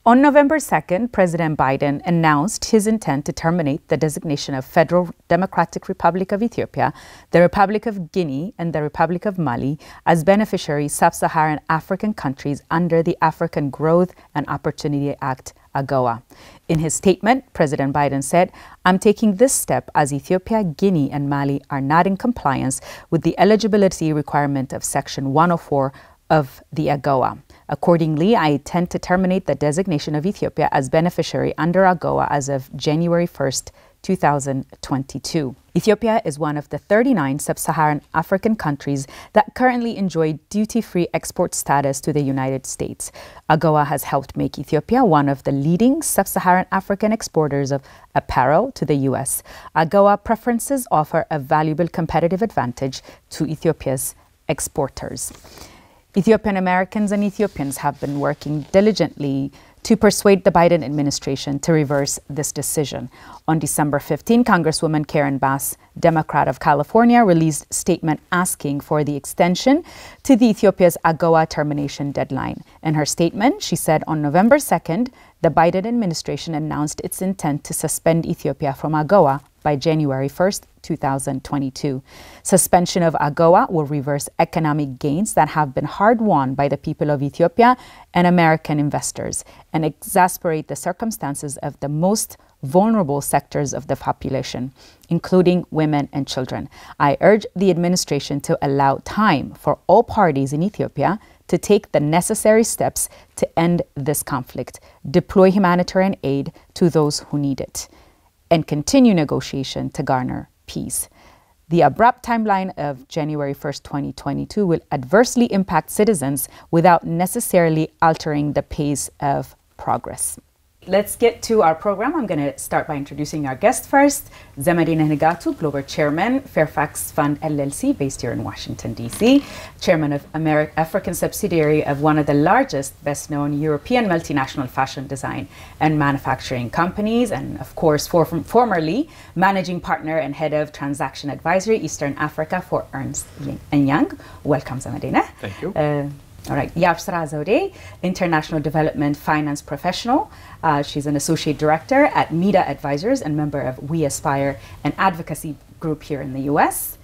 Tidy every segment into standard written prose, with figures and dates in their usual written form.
On November 2nd, President Biden announced his intent to terminate the designation of Federal Democratic Republic of Ethiopia, the Republic of Guinea, and the Republic of Mali as beneficiary sub-Saharan African countries under the African Growth and Opportunity Act, AGOA. In his statement, President Biden said, "I'm taking this step as Ethiopia, Guinea, and Mali are not in compliance with the eligibility requirement of Section 104 of the AGOA. Accordingly, I intend to terminate the designation of Ethiopia as beneficiary under AGOA as of January 1st, 2022. Ethiopia is one of the 39 sub-Saharan African countries that currently enjoy duty-free export status to the United States. AGOA has helped make Ethiopia one of the leading sub-Saharan African exporters of apparel to the U.S. AGOA preferences offer a valuable competitive advantage to Ethiopia's exporters." Ethiopian Americans and Ethiopians have been working diligently to persuade the Biden administration to reverse this decision. On December 15, Congresswoman Karen Bass, Democrat of California, released a statement asking for the extension to the Ethiopia's AGOA termination deadline. In her statement, she said on November 2nd, the Biden administration announced its intent to suspend Ethiopia from AGOA by January 1st, 2022. Suspension of AGOA will reverse economic gains that have been hard-won by the people of Ethiopia and American investors and exacerbate the circumstances of the most vulnerable sectors of the population, including women and children. I urge the administration to allow time for all parties in Ethiopia to take the necessary steps to end this conflict, deploy humanitarian aid to those who need it, and continue negotiation to garner peace. The abrupt timeline of January 1st, 2022 will adversely impact citizens without necessarily altering the pace of progress. Let's get to our program. I'm going to start by introducing our guest first. Zamadina Nigatu, Global Chairman, Fairfax Fund LLC, based here in Washington, D.C., Chairman of African subsidiary of one of the largest, best-known European multinational fashion design and manufacturing companies, and of course, formerly Managing Partner and Head of Transaction Advisory, Eastern Africa for Ernst & Young. Welcome, Zamadina. Thank you. All right, Yabsra Zode, International Development Finance Professional. She's an Associate Director at MEDA Advisors and member of We Aspire, an advocacy group here in the U.S.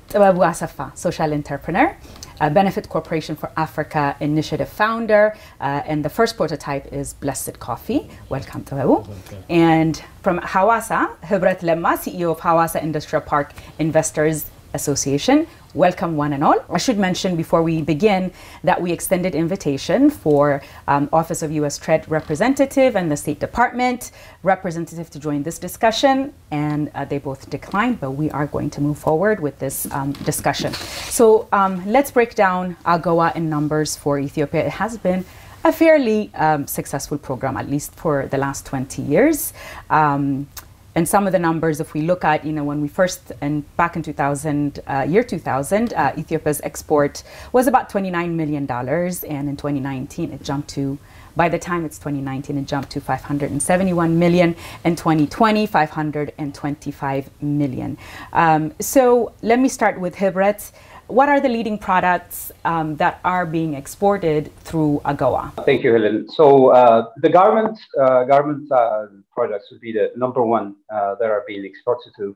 Tababu Asafa, Social Entrepreneur, Benefit Corporation for Africa Initiative founder, and the first prototype is Blessed Coffee. Welcome, Tababu. And from Hawassa, Hibrat Lemma, CEO of Hawassa Industrial Park Investors Association. Welcome, one and all. I should mention before we begin that we extended invitation for Office of U.S. Trade Representative and the State Department representative to join this discussion, and they both declined, but we are going to move forward with this discussion. So let's break down AGOA in numbers for Ethiopia. It has been a fairly successful program, at least for the last 20 years. And some of the numbers, if we look at, when we first, and back in 2000, year 2000, Ethiopia's export was about $29 million. And in 2019, it jumped to, by the time it's 2019, it jumped to 571 million. In 2020, 525 million. So let me start with Hibret. What are the leading products that are being exported through AGOA? Thank you, Helen. So the garment products would be the number one that are being exported to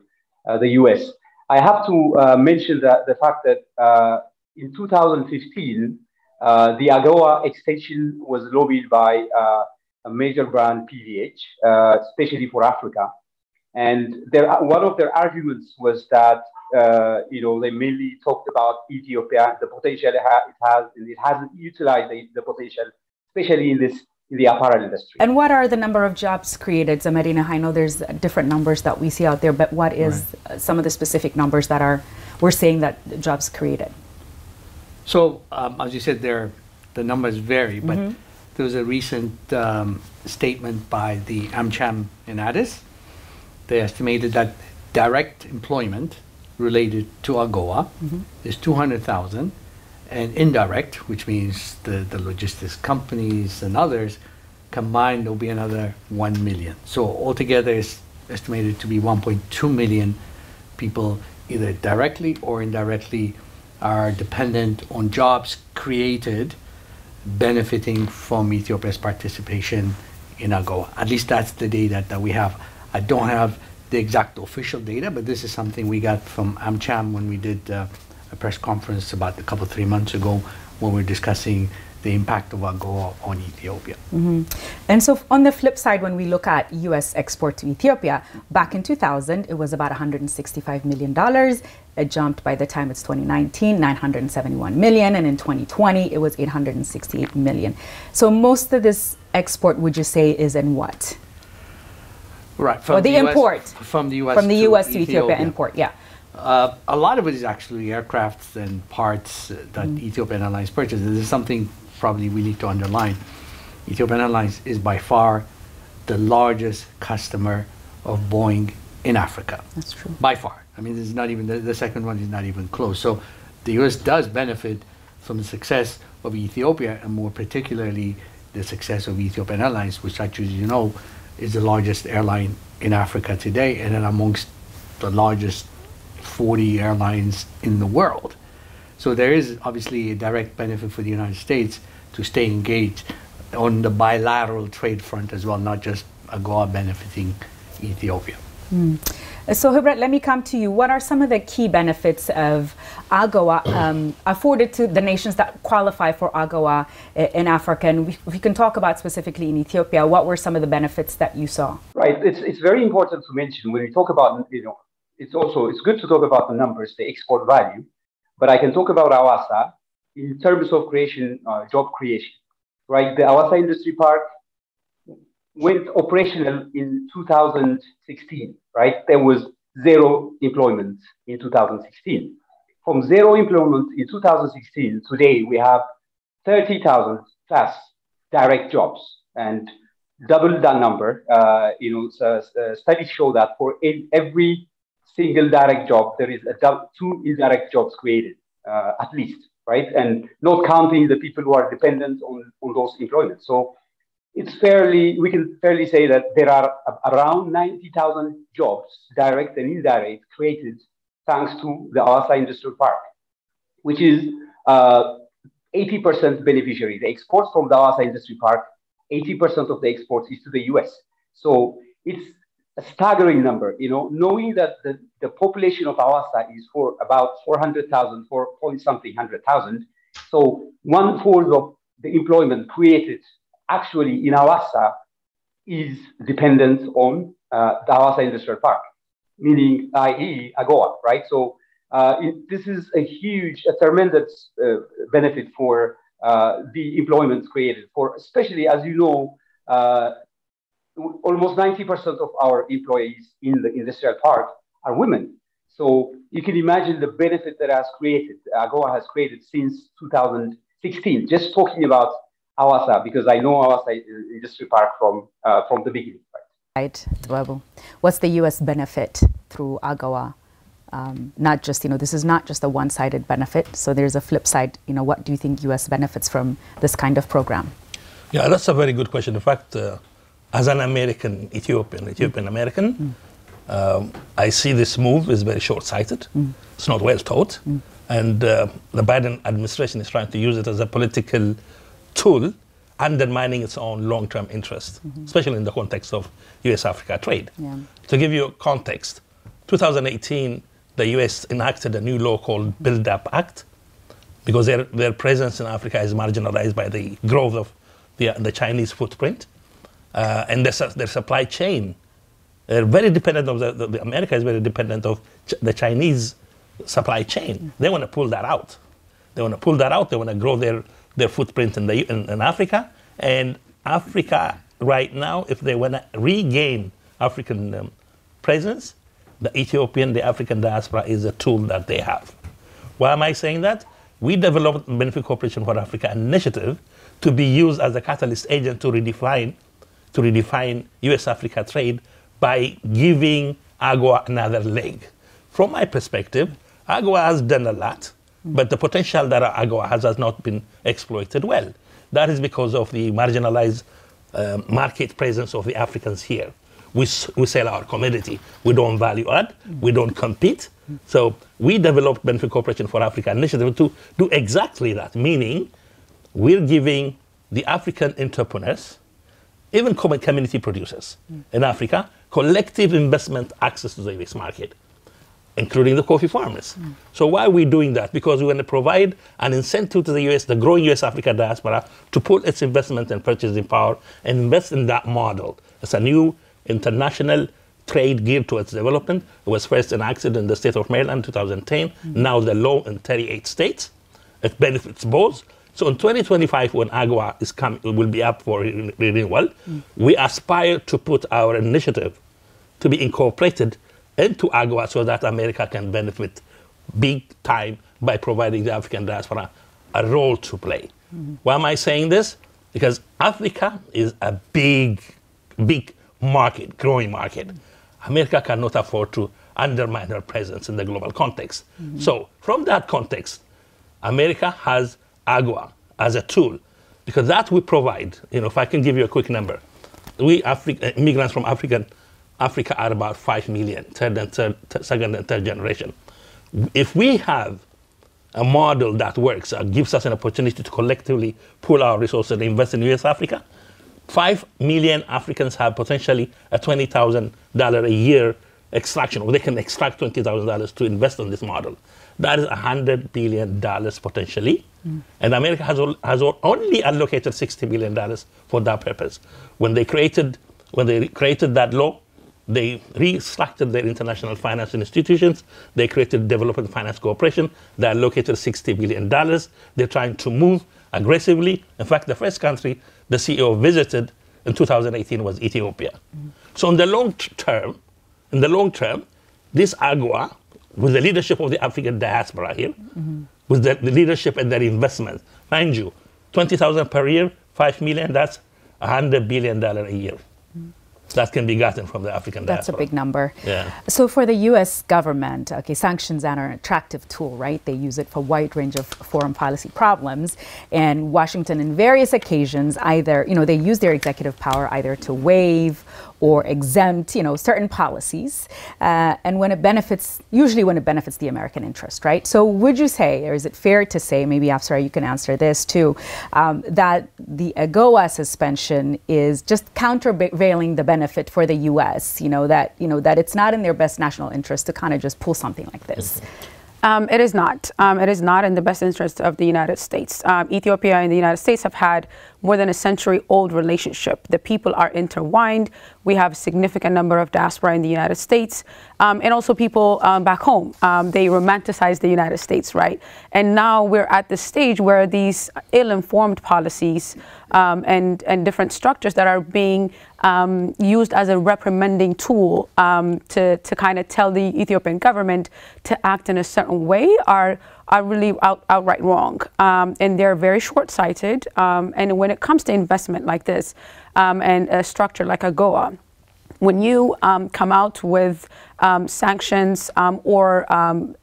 the U.S. I have to mention that the fact that in 2015, the AGOA extension was lobbied by a major brand, PVH, especially for Africa. And one of their arguments was that they mainly talked about Ethiopia, the potential it has, and it hasn't utilized the potential, especially in the apparel industry. And what are the number of jobs created, Zamarina? I know there's different numbers that we see out there, but what is some of the specific numbers that we're saying that jobs created? So, as you said, the numbers vary, but there was a recent statement by the AmCham in Addis. They estimated that direct employment related to AGOA is 200,000, and indirect, which means the logistics companies and others, combined will be another 1 million. So altogether it's estimated to be 1.2 million people either directly or indirectly are dependent on jobs created benefiting from Ethiopia's participation in AGOA. At least that's the data that we have. I don't have the exact official data, but this is something we got from AmCham when we did a press conference about 3 months ago when we were discussing the impact of AGOA on Ethiopia. And so on the flip side, when we look at U.S. export to Ethiopia, back in 2000, it was about $165 million. It jumped by the time it's 2019, 971 million. And in 2020, it was 868 million. So most of this export, would you say, is in what? Right. Or the import. From the U.S. From the U.S. to Ethiopia import, yeah. A lot of it is actually aircrafts and parts that Ethiopian Airlines purchases. This is something probably we need to underline. Ethiopian Airlines is by far the largest customer of Boeing in Africa. That's true. By far. I mean, this is not even, the second one is not even close. So the U.S. does benefit from the success of Ethiopia, and more particularly the success of Ethiopian Airlines, which actually, you know, is the largest airline in Africa today, and then amongst the largest 40 airlines in the world. So there is obviously a direct benefit for the United States to stay engaged on the bilateral trade front as well, not just AGOA benefiting Ethiopia. So Hubert, let me come to you. What are some of the key benefits of AGOA afforded to the nations that qualify for AGOA in Africa? And if we can talk about specifically in Ethiopia, what were some of the benefits that you saw? Right. It's very important to mention when we talk about, you know, it's good to talk about the numbers, the export value, but I can talk about AWASA in terms of creation, job creation, right? The AWASA Industry Park went operational in 2016, right? There was zero employment in 2016. From zero employment in 2016, today we have 30,000 plus direct jobs, and double that number. Studies show that for every single direct job, there is two indirect jobs created, at least, right? And not counting the people who are dependent on those employments. So we can fairly say that there are around 90,000 jobs, direct and indirect, created thanks to the AWASA Industrial Park, which is 80% beneficiary. The exports from the AWASA Industry Park, 80% of the exports is to the US. So it's a staggering number, you know, knowing that the population of AWASA is for about 400,000, 4-point-something 100,000. So 1/4 of the employment created actually in AWASA is dependent on the AWASA Industrial Park, meaning i.e. AGOA, right? So this is a tremendous benefit for the employment created for, especially as you know, almost 90% of our employees in the industrial park are women. So you can imagine the benefit that AGOA has created since 2016, just talking about AWASA, because I know AWASA Industry Park from the beginning. Right, what's the U.S. benefit through AGOA? Not just, you know, this is not just a one-sided benefit. So there's a flip side. You know, what do you think U.S. benefits from this kind of program? Yeah, that's a very good question. In fact, as an American, Ethiopian American, I see this move is very short-sighted. It's not well thought. And the Biden administration is trying to use it as a political tool, undermining its own long-term interest, especially in the context of U.S.-Africa trade. Yeah. To give you context, 2018, the U.S. enacted a new law called Build Up Act, because their presence in Africa is marginalized by the growth of the Chinese footprint. And their supply chain, they're very dependent of America is very dependent of the Chinese supply chain. They want to pull that out. They want to grow their footprint in Africa. And Africa right now, if they want to regain African presence, the African diaspora is a tool that they have. Why am I saying that? We developed Benefit Cooperation for Africa initiative to be used as a catalyst agent to redefine U.S.-Africa trade by giving AGOA another leg. From my perspective, AGOA has done a lot, but the potential that AGOA has not been exploited well. That is because of the marginalized market presence of the Africans here. We sell our commodity. We don't value add. We don't compete. So we developed Benefit Cooperation for Africa initiative to do exactly that, meaning we're giving the African entrepreneurs, even community producers in Africa, collective investment access to the US market, including the coffee farmers. So why are we doing that? Because we want to provide an incentive to the US, the growing US Africa diaspora, to put its investment and purchasing power and invest in that model. It's a new international trade geared towards development. It was first enacted in the state of Maryland in 2010. Now the law in 38 states. It benefits both. So in 2025, when AGWA is coming, it will be up for renewal, we aspire to put our initiative to be incorporated into AGWA so that America can benefit big time by providing the African diaspora a role to play. Why am I saying this? Because Africa is a big market, growing market. America cannot afford to undermine her presence in the global context. So from that context, America has AGWA as a tool, because that we provide, if I can give you a quick number, we immigrants from Africa are about 5 million, second and third generation. If we have a model that works, gives us an opportunity to collectively pool our resources and invest in US Africa, 5 million Africans have potentially a $20,000 a year extraction, or they can extract $20,000 to invest in this model. That is $100 billion potentially. And America has only allocated $60 billion for that purpose. When they created that law, they restructured their international finance institutions. They created Development Finance Corporation. They allocated $60 billion. They're trying to move aggressively. In fact, the first country the CEO visited in 2018 was Ethiopia. So in the long term, this AGWA, with the leadership of the African diaspora here, with the leadership and their investment, mind you, 20,000 per year, 5 million, that's $100 billion a year. That can be gotten from the African diaspora. That's a big number. Yeah. So for the U.S. government, sanctions are an attractive tool, right? They use it for a wide range of foreign policy problems. And Washington, in various occasions, either, they use their executive power either to waive or exempt, certain policies, and usually when it benefits the American interest, right? So would you say, or is it fair to say, maybe Afsara, you can answer this too, that the AGOA suspension is just countervailing the benefit for the U.S., that it's not in their best national interest to kind of just pull something like this? It is not. It is not in the best interest of the United States. Ethiopia and the United States have had more than a century-old relationship. The people are intertwined. We have a significant number of diaspora in the United States, and also people back home. They romanticize the United States, right? And now we're at the stage where these ill-informed policies and different structures that are being used as a reprimanding tool to kind of tell the Ethiopian government to act in a certain way are really outright wrong. And they're very short-sighted. And when it comes to investment like this and a structure like AGOA, when you come out with sanctions or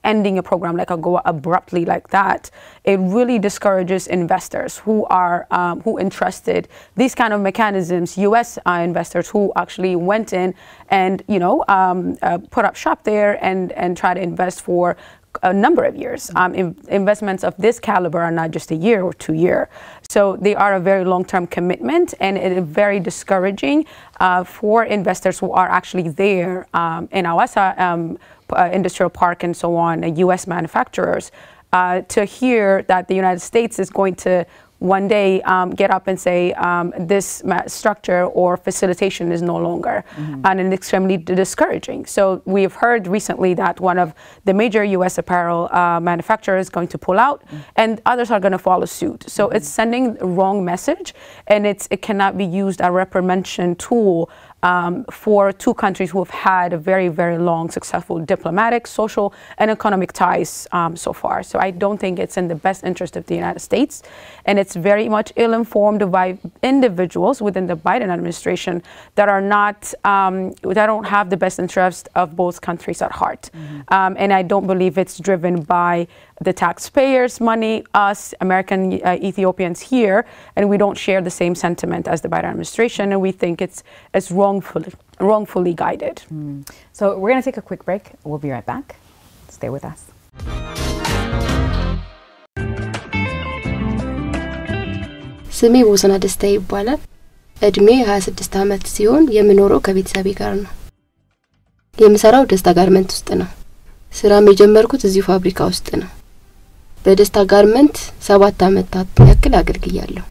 ending a program like AGOA abruptly like that, it really discourages investors who are who entrusted these kind of mechanisms, U.S. investors who actually went in and put up shop there and try to invest for a number of years. Investments of this caliber are not just a year or 2 year. So they are a very long-term commitment, and it is very discouraging for investors who are actually there in Awasa Industrial Park and so on, U.S. manufacturers, to hear that the United States is going to one day get up and say this structure or facilitation is no longer, and it's extremely discouraging. So we've heard recently that one of the major U.S. apparel manufacturers is going to pull out, and others are going to follow suit. So it's sending the wrong message, and it cannot be used as a reprimand tool for two countries who have had a very, very long, successful diplomatic, social, and economic ties so far. So I don't think it's in the best interest of the United States. And it's very much ill-informed by individuals within the Biden administration that are not, that don't have the best interest of both countries at heart. And I don't believe it's driven by the taxpayers' money, us, American Ethiopians here, and we don't share the same sentiment as the Biden administration, and we think it's wrongfully guided. So we're going to take a quick break. We'll be right back. Stay with us. ስሜ ቦሰና ደስታ ይባላል። እድሜ 26 ዓመት ሲሆን የምኖረው ከቤተሰቤ ጋር ነው። የምሰራው ደስታ ጋርመንት ውስጥ ነው። ስራም የጀመርኩት እዚሁ ፋብሪካ ውስጥ ነው። በደስታ ጋርመንት 7 ዓመታት ያክል አገልግያለሁ።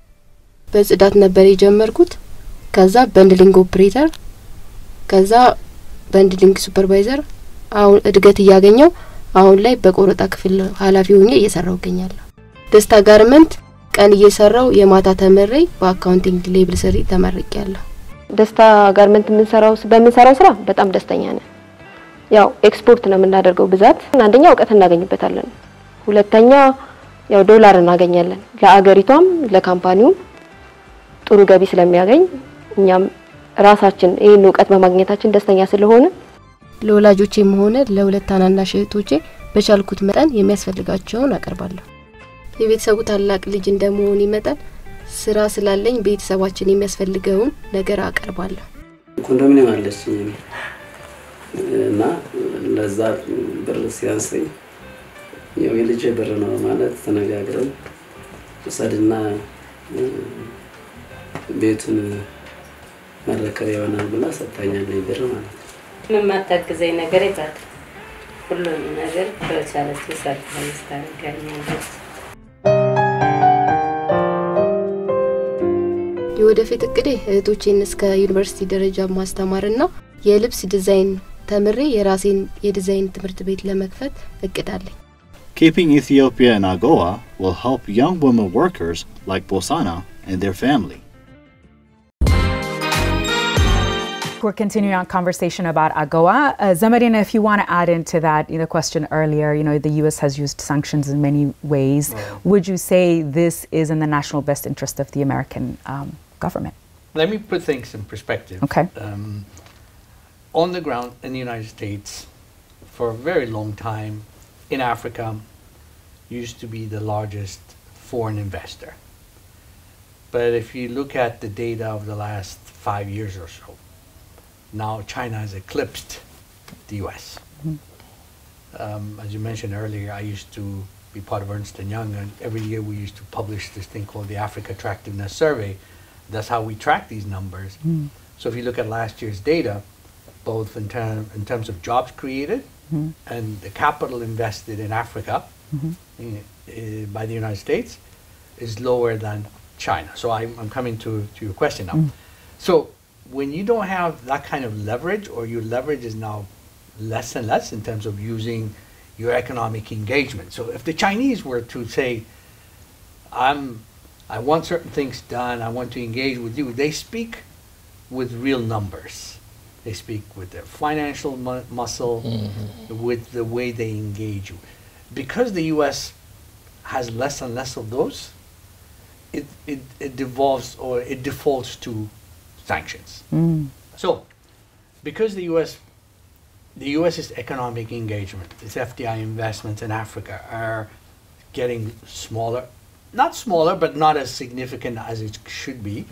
በጽዳት ነበር የጀመርኩት። ከዛ በንድሊንግ ኦፕሬተር፣ ከዛ በንድሊንግ ሱፐርቫይዘር፣ አሁን እድገት ያገኘው አሁን ላይ በቆረጣ ክፍል ኃላፊ ሆኜ እየሰራው እገኛለሁ። ደስታ ጋርመንት ቀን እየሰራው የማታ ተመሬ በአካውንቲንግ ሌብል ስሪ ተመርቄያለሁ። ደስታ ጋርመንት በምንሰራው ስራ በጣም ደስተኛ ነን። ያው ኤክስፖርት ነው የምናደርገው ብዛት። አንደኛ እውቀት እናገኝበታለን፣ ሁለተኛ ያው ዶላር እናገኛለን። ለአገሪቷም ለካምፓኒውም ጥሩ ገቢ ስለሚያገኝ እኛም ራሳችን ይሄን እውቀት በማግኘታችን ደስተኛ ስለሆነ ለወላጆቼም ሆነ ለሁለት ታናናሽ እህቶቼ በቻልኩት መጠን የሚያስፈልጋቸውን አቀርባለሁ። የቤተሰቡ ታላቅ ልጅ እንደመሆን ይመጣል ስራ ስላለኝ ቤተሰባችን የሚያስፈልገውን ነገር አቀርባለሁ። ኮንዶሚኒየም አለችኝ እና ለዛ ብር ሲያንሰኝ ያው የልጄ ብር ነው ማለት ተነጋግረን ወሰድና ቤቱን መረከብ ይሆናል ብላ ሰጣኛለች ብር ማለት ነው። ምን ማታግዘኝ ነገር ይባል ሁሉም ነገር በቻለች ሰጥተኝ ስታገኛለች። የወደፊት እቅዴ እህቶቼን እስከ ዩኒቨርሲቲ ደረጃ ማስተማርና የልብስ ዲዛይን ተምሬ የራሴን የዲዛይን ትምህርት ቤት ለመክፈት እቅድ አለኝ። Keeping Ethiopia in AGOA will help young women workers like Bosana and their family. We're continuing our conversation about AGOA. Zamarina, if you want to add into that, the question earlier, the U.S. has used sanctions in many ways. Would you say this is in the national best interest of the American government? Let me put things in perspective. Okay. On the ground in the United States, for a very long time, in Africa, used to be the largest foreign investor. But if you look at the data of the last 5 years or so, now China has eclipsed the U.S. As you mentioned earlier, I used to be part of Ernst & Young, and every year we used to publish this thing called the Africa Attractiveness Survey. That's how we track these numbers. So if you look at last year's data, both in terms of jobs created and the capital invested in Africa by the United States is lower than China. So I'm coming to your question now. So when you don't have that kind of leverage, or your leverage is now less and less in terms of using your economic engagement. So if the Chinese were to say, I want certain things done, I want to engage with you, they speak with real numbers. They speak with their financial muscle, with the way they engage you. Because the U.S. has less and less of those, it devolves, or it defaults to sanctions. So, because the U.S.'s economic engagement, its FDI investments in Africa are getting smaller, not smaller, but not as significant as it should be,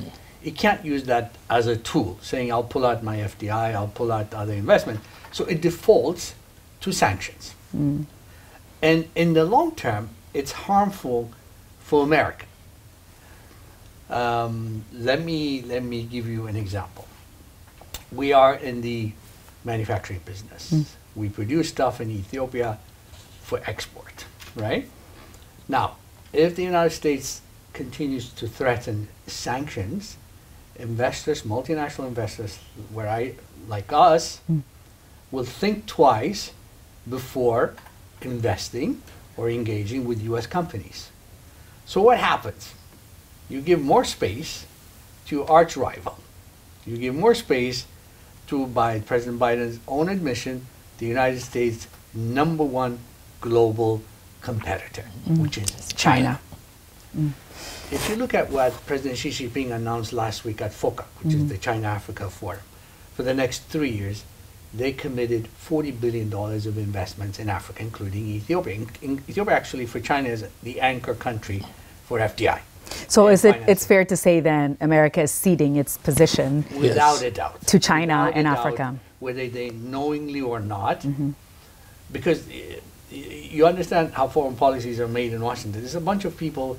it can't use that as a tool, saying I'll pull out my FDI, I'll pull out other investments. So it defaults to sanctions. And in the long term, it's harmful for America. Let me give you an example. We are in the manufacturing business. We produce stuff in Ethiopia for export, right? Now, if the United States continues to threaten sanctions, investors, multinational investors, like us, will think twice before investing or engaging with U.S. companies. So what happens? You give more space to your arch rival. You give more space to, by President Biden's own admission, the United States' #1 global competitor, which is China. If you look at what President Xi Jinping announced last week at FOCA, which is the China-Africa Forum, for the next 3 years, they committed $40 billion of investments in Africa, including Ethiopia. Ethiopia actually for China is the anchor country for FDI. So it's fair to say then America is ceding its position without a doubt to China and Africa, whether they knowingly or not, because you understand how foreign policies are made in Washington. There's a bunch of people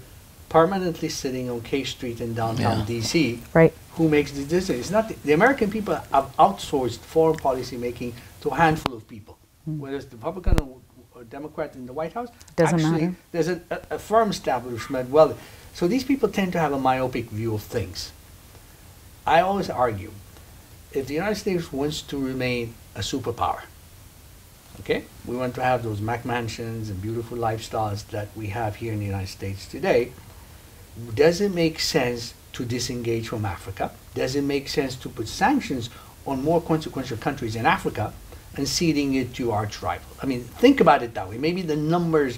permanently sitting on K Street in downtown DC, right, who makes the decision. It's not the American people have outsourced foreign policy making to a handful of people, whether it's Republican or Democrat in the White House. Doesn't Actually, matter. There's a firm establishment. Well, so these people tend to have a myopic view of things. I always argue, if the United States wants to remain a superpower, okay, we want to have those McMansions and beautiful lifestyles that we have here in the United States today, does it make sense to disengage from Africa? Does it make sense to put sanctions on more consequential countries in Africa and ceding it to arch rival? I mean, think about it that way. Maybe the numbers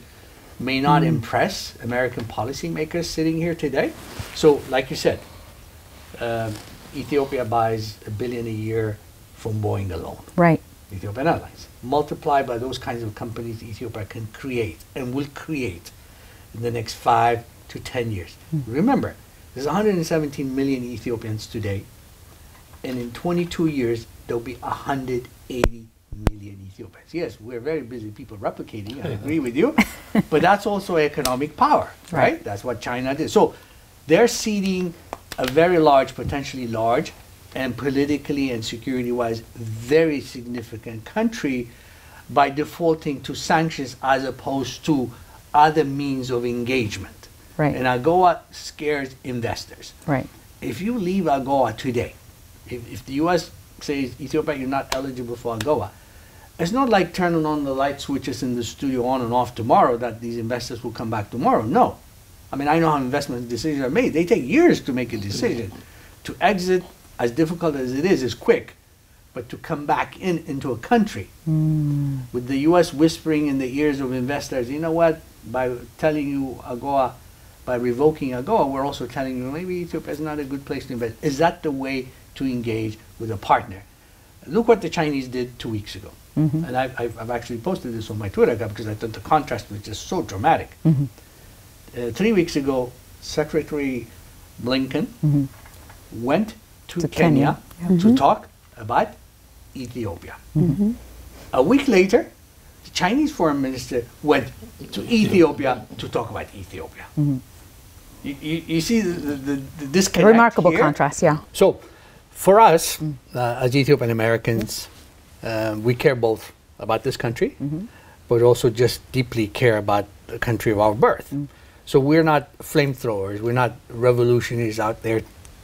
may not impress American policymakers sitting here today. So, like you said, Ethiopia buys $1 billion a year from Boeing alone. right, Ethiopian Airlines. Multiplied by those kinds of companies Ethiopia can create and will create in the next 5 to 10 years. Remember, there's 117 million Ethiopians today, and in 22 years, there'll be 180 million Ethiopians. Yes, we're very busy people replicating, I agree with you, but that's also economic power, right? That's what China did. So they're ceding a very large, potentially large, and politically and security-wise very significant country by defaulting to sanctions as opposed to other means of engagement. right, And AGOA scares investors. right, If you leave AGOA today, if the U.S. says, Ethiopia, you're not eligible for AGOA, it's not like turning on the light switches in the studio on and off tomorrow that these investors will come back tomorrow. No. I mean, I know how investment decisions are made. They take years to make a decision. To exit, as difficult as it is quick. But to come back into a country with the U.S. whispering in the ears of investors, you know what, by telling you AGOA, by revoking AGOA, we're also telling you maybe Ethiopia is not a good place to invest. Is that the way to engage with a partner? Look what the Chinese did 2 weeks ago. And I've actually posted this on my Twitter account because I thought the contrast was just so dramatic. 3 weeks ago, Secretary Blinken went to Kenya to talk about Ethiopia. A week later, the Chinese foreign minister went to Ethiopia to talk about Ethiopia. You see the disconnect. remarkable here? contrast, yeah, So, for us, as Ethiopian Americans, we care both about this country, but also just deeply care about the country of our birth. So we're not flamethrowers, we're not revolutionaries out there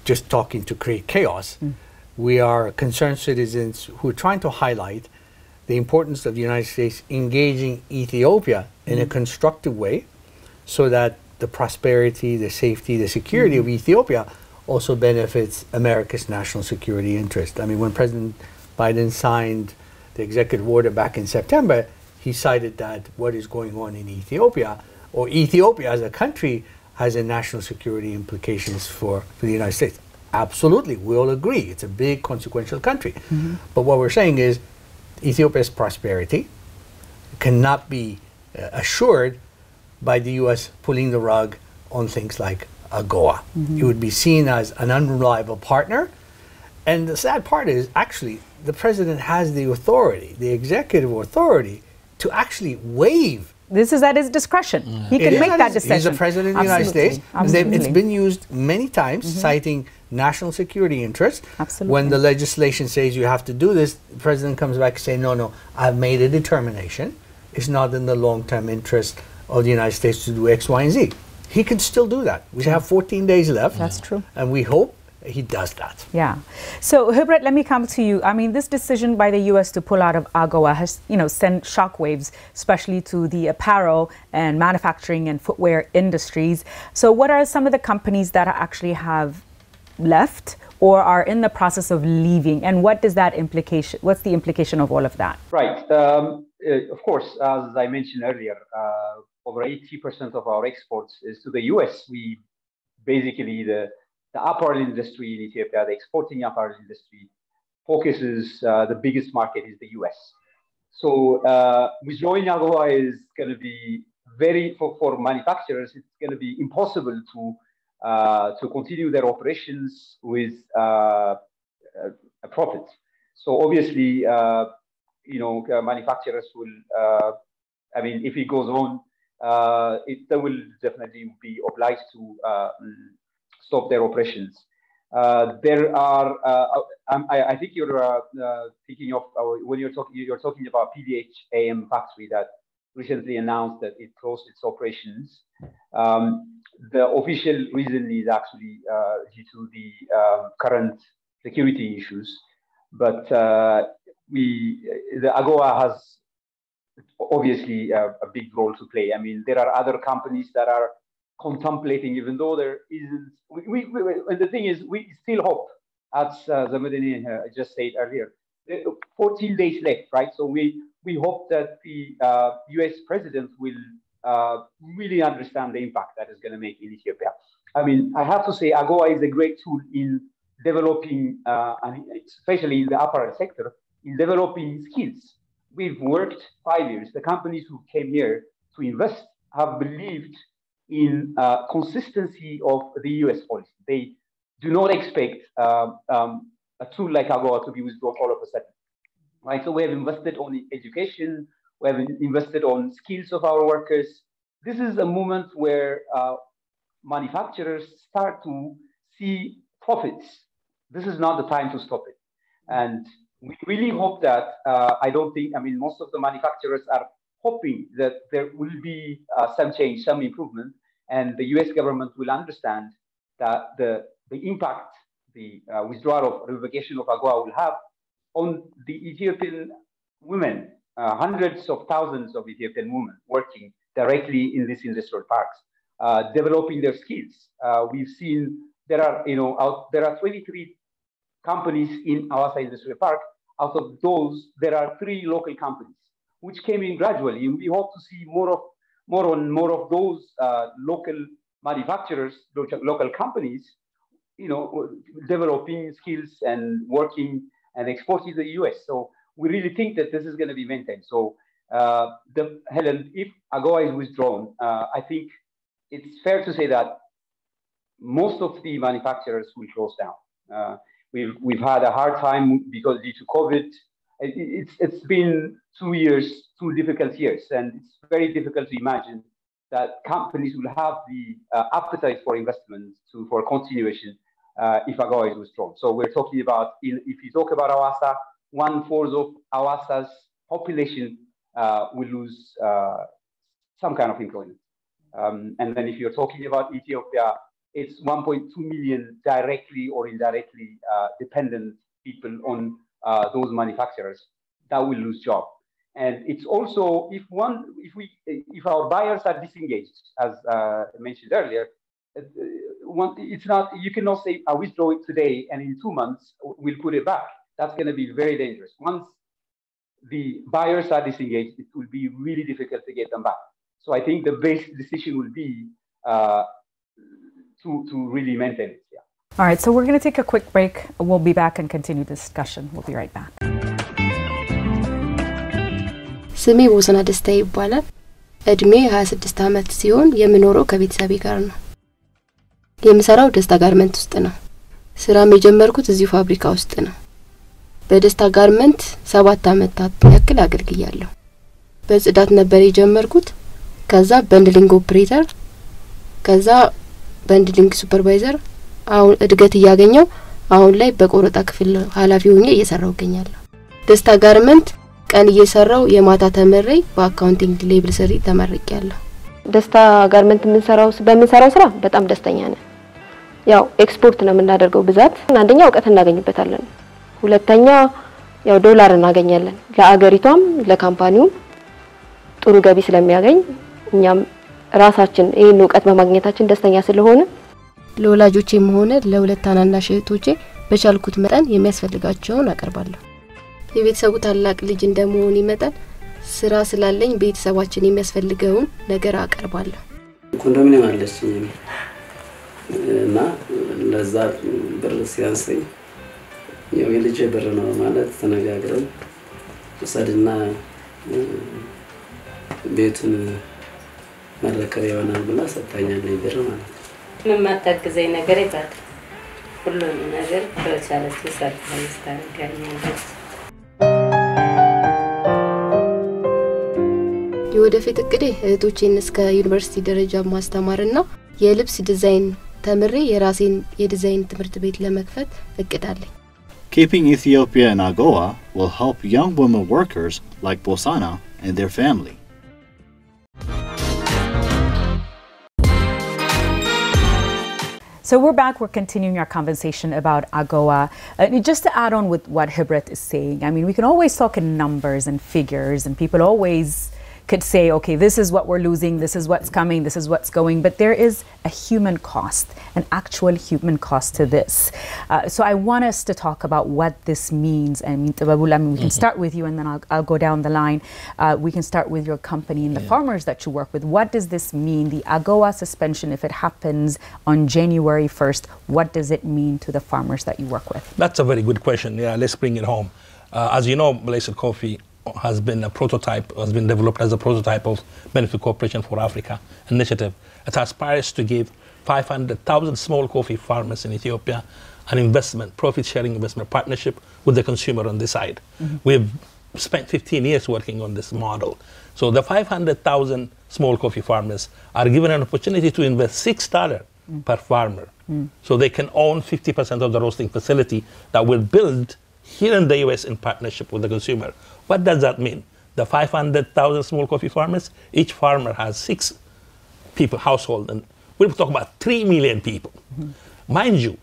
just talking to create chaos. We are concerned citizens who are trying to highlight the importance of the United States engaging Ethiopia in a constructive way so that the prosperity, the safety, the security of Ethiopia also benefits America's national security interest. I mean, when President Biden signed the executive order back in September, he cited that what is going on in Ethiopia, or Ethiopia as a country, has a national security implications for the United States. Absolutely, we all agree. It's a big, consequential country. But what we're saying is Ethiopia's prosperity cannot be assured by the U.S. pulling the rug on things like AGOA. It would be seen as an unreliable partner. And the sad part is, actually, the president has the authority, the executive authority, to actually waive. This is at his discretion. He can make that decision. He's the president of the United States. It's been used many times, citing national security interests. Absolutely. When the legislation says you have to do this, the president comes back and says, no, I've made a determination. It's not in the long-term interest of the United States to do X, Y, and Z. He can still do that. We have 14 days left. That's true. And we hope he does that. Yeah. So, Hubert, let me come to you. I mean, this decision by the U.S. to pull out of AGOA has, sent shockwaves, especially to the apparel and manufacturing and footwear industries. So what are some of the companies that actually have left or are in the process of leaving? And what does that implication, what's the implication of all of that? Right. Of course, as I mentioned earlier, over 80% of our exports is to the U.S. We basically, the apparel industry in Ethiopia, the exporting apparel industry focuses, the biggest market is the US. So withdrawing AGOA is going to be for manufacturers, it's going to be impossible to continue their operations with a profit. So obviously, manufacturers will, if it goes on, they will definitely be obliged to stop their operations. There are, I think you're thinking of when you're talking about PDH-AM factory that recently announced that it closed its operations. The official reason is actually due to the current security issues, but the AGOA has obviously a big role to play. I mean, there are other companies that are contemplating, even though there isn't. And the thing is, we still hope, as Zamadini just said earlier, 14 days left, right? So we hope that the U.S. president will really understand the impact that is going to make in Ethiopia. I mean, I have to say, AGOA is a great tool in developing, and especially in the apparel sector, in developing skills. We've worked 5 years. The companies who came here to invest have believed in consistency of the U.S. policy. They do not expect a tool like AGOA to be withdrawn all of a sudden, right? So we have invested on education. We have invested on skills of our workers. This is a moment where manufacturers start to see profits. This is not the time to stop it. And we really hope that, most of the manufacturers are hoping that there will be some change, some improvement, and the US government will understand that the impact the withdrawal of revocation of AGOA will have on the Ethiopian women, hundreds of thousands of Ethiopian women working directly in these industrial parks, developing their skills. We've seen there are 23 companies in Awasa Industrial Park. Out of those, there are 3 local companies which came in gradually, and we hope to see more of those local manufacturers, local companies, developing skills and working and exporting to the US. So we really think that this is going to be maintained. So, Helen, if AGOA is withdrawn, I think it's fair to say that most of the manufacturers will close down. We've had a hard time because due to COVID. It's been 2 years, 2 difficult years, and it's very difficult to imagine that companies will have the appetite for investment for continuation if AGOA is withdrawn. So we're talking about, if you talk about Awasa, 1/4 of Awasa's population will lose some kind of employment. And then if you're talking about Ethiopia, it's 1.2 million directly or indirectly dependent people on those manufacturers that will lose job. And it's also, if our buyers are disengaged, as mentioned earlier, it's not, you cannot say, I withdraw it today and in 2 months we'll put it back. That's going to be very dangerous. Once the buyers are disengaged, it will be really difficult to get them back. So I think the best decision will be to really maintain it. Yeah. All right, so we're going to take a quick break. We'll be back and continue the discussion. We'll be right back. ስሜ ቦሰና ደስታ ይባላል። እድሜ 26 ዓመት ሲሆን የምኖረው ከቤተሰቤ ጋር ነው። የምሰራው ደስታ ጋርመንት ውስጥ ነው። ስራም የጀመርኩት እዚሁ ፋብሪካ ውስጥ ነው። በደስታ ጋርመንት 7 ዓመታት ያክል አገልግያለሁ። በጽዳት ነበር የጀመርኩት። ከዛ በንድሊንግ ኦፕሬተር፣ ከዛ በንድሊንግ ሱፐርቫይዘር፣ አሁን እድገት ያገኘው አሁን ላይ በቆረጣ ክፍል ኃላፊ ሆኜ እየሰራው እገኛለሁ። ደስታ ጋርመንት ቀን እየሰራው የማታ ተመሬ በአካውንቲንግ ሌብል ስሪ ተመርቄያለሁ። ደስታ ጋርመንት በምንሰራው ስራ በጣም ደስተኛ ነን። ያው ኤክስፖርት ነው የምናደርገው ብዛት። አንደኛ እውቀት እናገኝበታለን፣ ሁለተኛ ያው ዶላር እናገኛለን። ለአገሪቷም ለካምፓኒውም ጥሩ ገቢ ስለሚያገኝ እኛም ራሳችን ይሄን እውቀት በማግኘታችን ደስተኛ ስለሆነ ለወላጆቼም ሆነ ለሁለት ታናናሽ እህቶቼ በቻልኩት መጠን የሚያስፈልጋቸውን አቀርባለሁ። የቤተሰቡ ታላቅ ልጅ እንደመሆን ይመጣል ስራ ስላለኝ ቤተሰባችን የሚያስፈልገውን ነገር አቀርባለሁ። ኮንዶሚኒየም አለችኝ እና ለዛ ብር ሲያንሰኝ የልጄ ብር ነው ማለት ተነጋግረን ወሰድና ቤቱን መረከብ ይሆናል ብላ ሰጣኛለኝ ብር ማለት ነው። ለማታግዘኝ ነገር ይባል ሁሉም ነገር በቻለች ሰርተን ስታርጋኛለች። የወደፊት እቅዴ እህቶቼን እስከ ዩኒቨርሲቲ ደረጃ ማስተማርና የልብስ ዲዛይን ተምሬ የራሴን የዲዛይን ትምህርት ቤት ለመክፈት እቅድ አለኝ። Keeping Ethiopia in AGOA will help young women workers like Bosana and their family. So we're back. We're continuing our conversation about AGOA. Just to add on with what Hibret is saying, I mean, we can always talk in numbers and figures, and people always could say, okay, this is what we're losing, this is what's coming, this is what's going, but there is a human cost, an actual human cost to this. So I want us to talk about what this means. I mean, we can start with you and then I'll go down the line. We can start with your company and the farmers that you work with. What does this mean? The AGOA suspension, if it happens on January 1st, what does it mean to the farmers that you work with? That's a very good question. Yeah, let's bring it home. As you know, Blazed Coffee has been a prototype, has been developed as a prototype of Benefit Corporation for Africa initiative. It aspires to give 500,000 small coffee farmers in Ethiopia an investment, profit-sharing investment partnership with the consumer on this side. We've spent 15 years working on this model. So the 500,000 small coffee farmers are given an opportunity to invest $6 per farmer. So they can own 50% of the roasting facility that will build here in the US in partnership with the consumer. What does that mean? The 500,000 small coffee farmers, each farmer has 6 people, household, and we're talking about 3 million people. Mind you,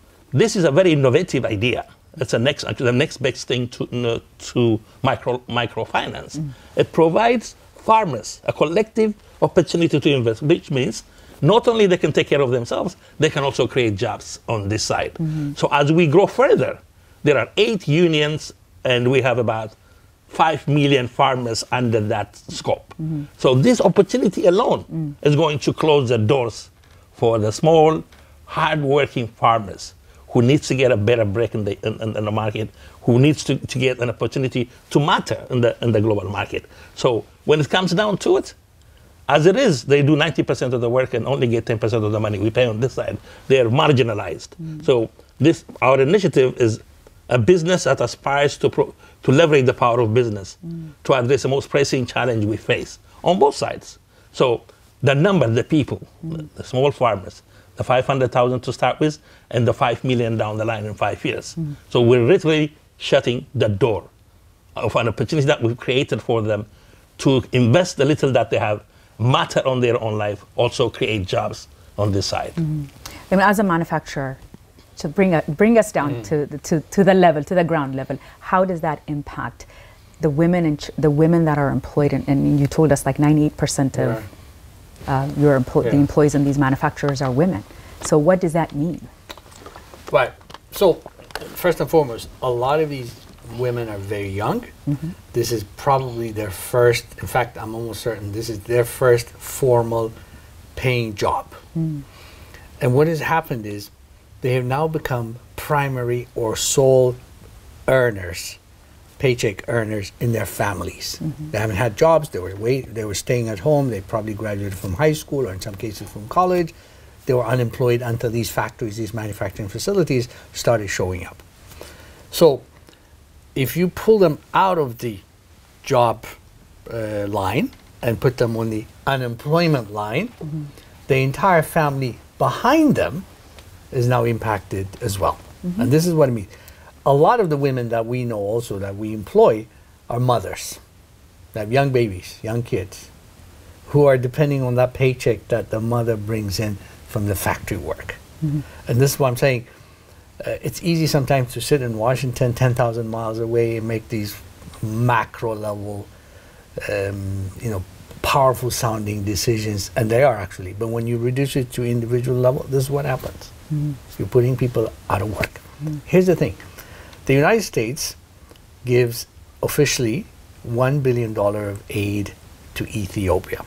this is a very innovative idea. It's the next best thing to microfinance. It provides farmers a collective opportunity to invest, which means not only they can take care of themselves, they can also create jobs on this side. So as we grow further, there are 8 unions and we have about 5 million farmers under that scope. So this opportunity alone is going to close the doors for the small, hard-working farmers who needs to get a better break in the market, who needs to get an opportunity to matter in the global market. So when it comes down to it, as it is, they do 90% of the work and only get 10% of the money we pay on this side. They are marginalized. So our initiative is a business that aspires to leverage the power of business to address the most pressing challenge we face on both sides. So the number, the people, the small farmers, the 500,000 to start with, and the 5 million down the line in 5 years. So we're literally shutting the door of an opportunity that we've created for them to invest the little that they have, matter on their own life, also create jobs on this side. I mean, as a manufacturer, to bring us down to the level, to the ground level, how does that impact the women and the women that are employed? And you told us like 98% of the employees in these manufacturers are women. So what does that mean? Right. So first and foremost, a lot of these women are very young. This is probably their first, in fact, I'm almost certain this is their first formal paying job. And what has happened is they have now become primary or sole earners, paycheck earners in their families. They haven't had jobs, they were staying at home, they probably graduated from high school or in some cases from college. They were unemployed until these factories, these manufacturing facilities started showing up. So if you pull them out of the job line and put them on the unemployment line, the entire family behind them is now impacted as well. And this is what I mean. A lot of the women that we know also that we employ are mothers. They have young babies, young kids, who are depending on that paycheck that the mother brings in from the factory work. And this is what I'm saying. It's easy sometimes to sit in Washington 10,000 miles away and make these macro level, powerful sounding decisions, and they are actually. But when you reduce it to individual level, this is what happens. You're putting people out of work. Here's the thing. The United States gives officially $1 billion of aid to Ethiopia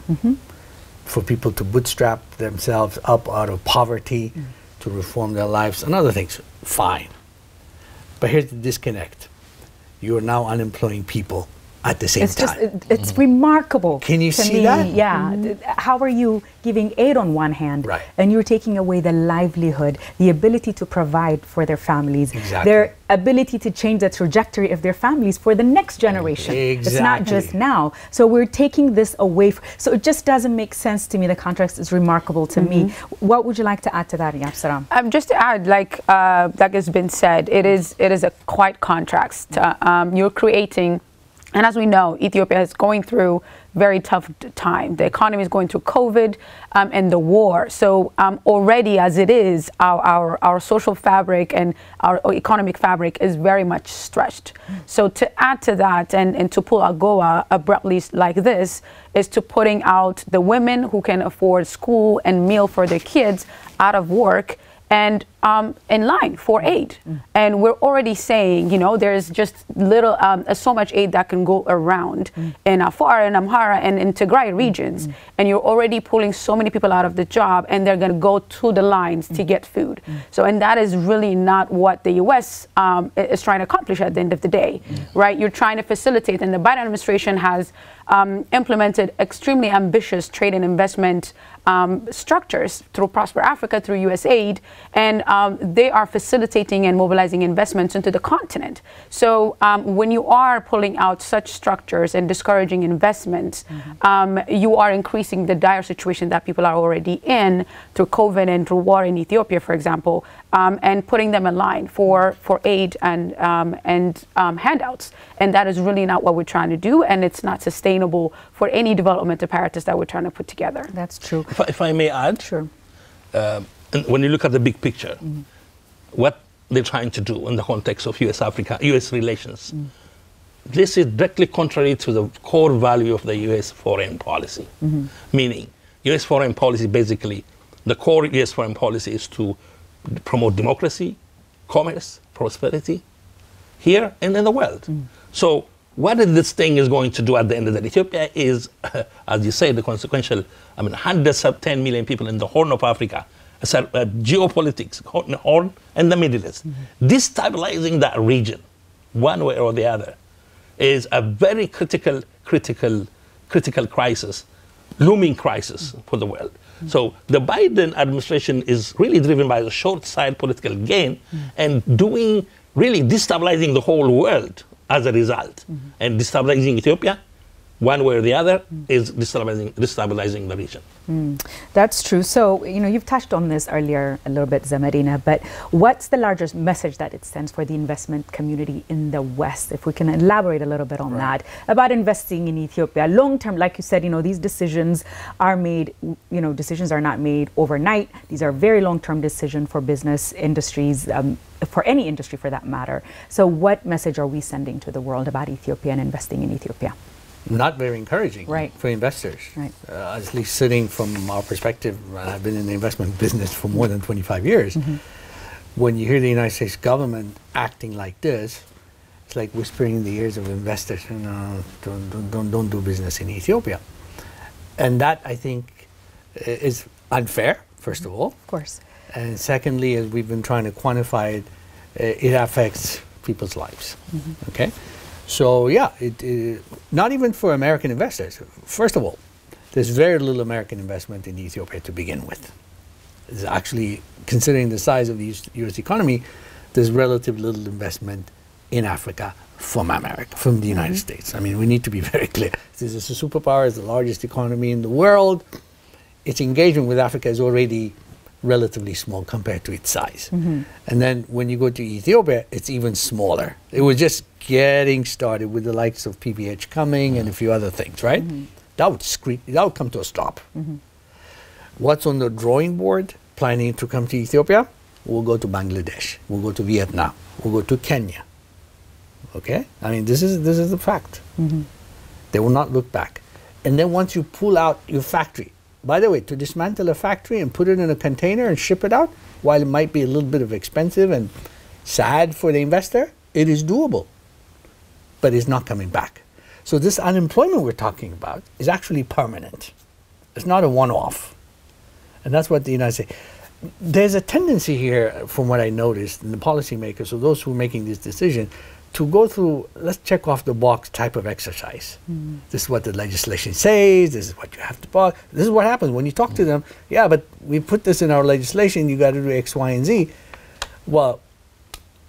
for people to bootstrap themselves up out of poverty, to reform their lives and other things. Fine. But here's the disconnect. You are now unemploying people at the same time. It's remarkable. Can you to see me. that? Yeah. How are you giving aid on one hand, right, and you're taking away the livelihood, the ability to provide for their families, exactly, their ability to change the trajectory of their families for the next generation. Exactly. It's not just now. So we're taking this away. So it just doesn't make sense to me. The contrast is remarkable to me. What would you like to add to that, Yabsaram? Just to add, like has been said, it is a quite contrast. You're creating. And as we know, Ethiopia is going through very tough time. The economy is going through COVID and the war. So already as it is, our social fabric and our economic fabric is very much stretched. So to add to that and to pull AGOA abruptly like this is to putting out the women who can afford school and meal for their kids out of work and in line for aid. And we're already saying, you know, there's just little, so much aid that can go around in Afar and Amhara and in Tigray regions. And you're already pulling so many people out of the job and they're gonna go to the lines to get food. So, and that is really not what the US is trying to accomplish at the end of the day, right? You're trying to facilitate, and the Biden administration has implemented extremely ambitious trade and investment structures through Prosper Africa, through USAID, and they are facilitating and mobilizing investments into the continent. So when you are pulling out such structures and discouraging investments, you are increasing the dire situation that people are already in through COVID and through war in Ethiopia, for example, and putting them in line for aid and handouts. And that is really not what we're trying to do, and it's not sustainable for any development apparatus that we're trying to put together. That's true. If I may add, sure. When you look at the big picture, what they're trying to do in the context of US relations, this is directly contrary to the core value of the US foreign policy. Meaning, US foreign policy, basically, the core US foreign policy is to promote democracy, commerce, prosperity, here and in the world. So what this thing is going to do at the end of the day? Ethiopia is, as you say, the consequential, I mean, hundreds of 10 million people in the Horn of Africa, geopolitics, Horn and the Middle East. Destabilizing that region, one way or the other, is a very critical crisis, looming crisis for the world. So the Biden administration is really driven by the short-sighted political gain and doing, really destabilizing the whole world as a result. And destabilizing Ethiopia, one way or the other, is destabilizing the region. That's true. So, you know, you've touched on this earlier a little bit, Zamarina, but what's the largest message that it sends for the investment community in the West? If we can elaborate a little bit on that, about investing in Ethiopia. Long term, like you said, you know, these decisions are made, you know, decisions are not made overnight. These are very long-term decisions for business industries, for any industry for that matter. So what message are we sending to the world about Ethiopia and investing in Ethiopia? Not very encouraging for investors. At least sitting from our perspective, I've been in the investment business for more than 25 years. When you hear the United States government acting like this, it's like whispering in the ears of investors, don't do business in Ethiopia. And that, I think, is unfair, first of all. Of course. And secondly, as we've been trying to quantify it, it affects people's lives. Okay? So yeah, not even for American investors. First of all, there's very little American investment in Ethiopia to begin with. It's actually, considering the size of the U.S. economy, there's relatively little investment in Africa from America, from the United States. I mean, we need to be very clear. This is a superpower, it's the largest economy in the world. Its engagement with Africa is already relatively small compared to its size. And then when you go to Ethiopia, it's even smaller. It was just getting started with the likes of PVH coming and a few other things, right? That would come to a stop. What's on the drawing board planning to come to Ethiopia? We'll go to Bangladesh, we'll go to Vietnam, we'll go to Kenya. Okay? I mean, this is the fact. They will not look back. And then once you pull out your factory, by the way, to dismantle a factory and put it in a container and ship it out, while it might be a little bit of expensive and sad for the investor, it is doable. But it's not coming back. So this unemployment we're talking about is actually permanent. It's not a one-off. And that's what the United States... There's a tendency here, from what I noticed, in the policymakers, or those who are making this decision, to go through, let's check off the box type of exercise. This is what the legislation says, this is what you have to follow. This is what happens when you talk to them. Yeah, but we put this in our legislation, you got to do X, Y, and Z. Well,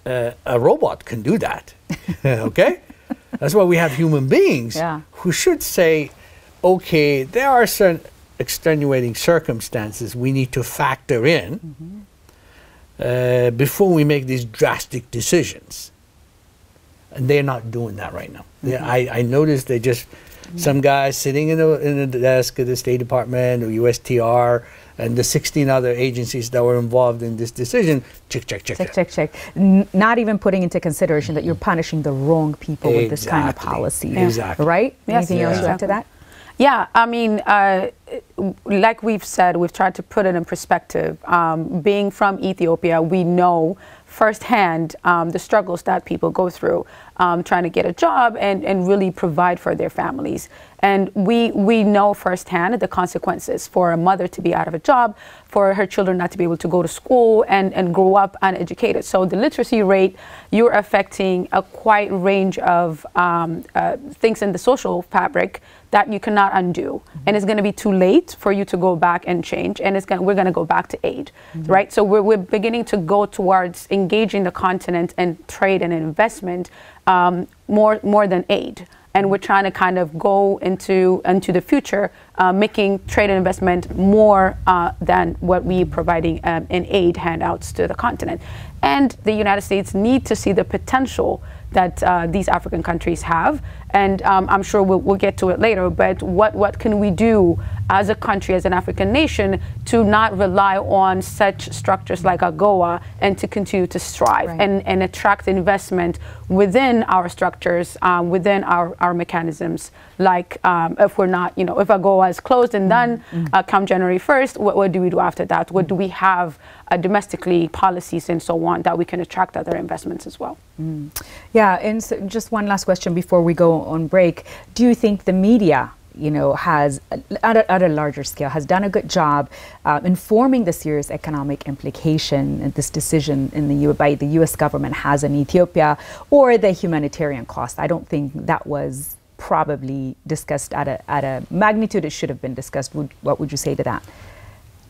a robot can do that, okay? That's why we have human beings who should say, okay, there are certain extenuating circumstances we need to factor in before we make these drastic decisions. And they're not doing that right now. I noticed they just, some guys sitting in the desk of the State Department or USTR and the 16 other agencies that were involved in this decision, check. Not even putting into consideration that you're punishing the wrong people with this kind of policy. Exactly. Right? Yes. Anything else to add to that? Yeah, I mean, like we've said, we've tried to put it in perspective. Being from Ethiopia, we know firsthand the struggles that people go through trying to get a job and really provide for their families. And we know firsthand the consequences for a mother to be out of a job, for her children not to be able to go to school and grow up uneducated. So the literacy rate, you're affecting a quite range of things in the social fabric that you cannot undo. And it's going to be too late for you to go back and change. And we're going to go back to aid, right? So we're beginning to go towards engaging the continent and trade and investment more than aid. And we're trying to kind of go into the future, making trade and investment more than what we're providing in aid handouts to the continent. And the United States need to see the potential that these African countries have. And I'm sure we'll get to it later, but what can we do as a country, as an African nation, to not rely on such structures like AGOA and to continue to strive and attract investment within our structures, within our mechanisms. Like if we're not, if AGOA is closed and done come January 1st, what do we do after that? What do we have domestically, policies and so on, that we can attract other investments as well? Yeah, and so just one last question before we go on break. Do you think the media, has, at a larger scale, has done a good job informing the serious economic implication and this decision by the U.S. government has in Ethiopia, or the humanitarian cost? I don't think that was probably discussed at a magnitude it should have been discussed. What would you say to that?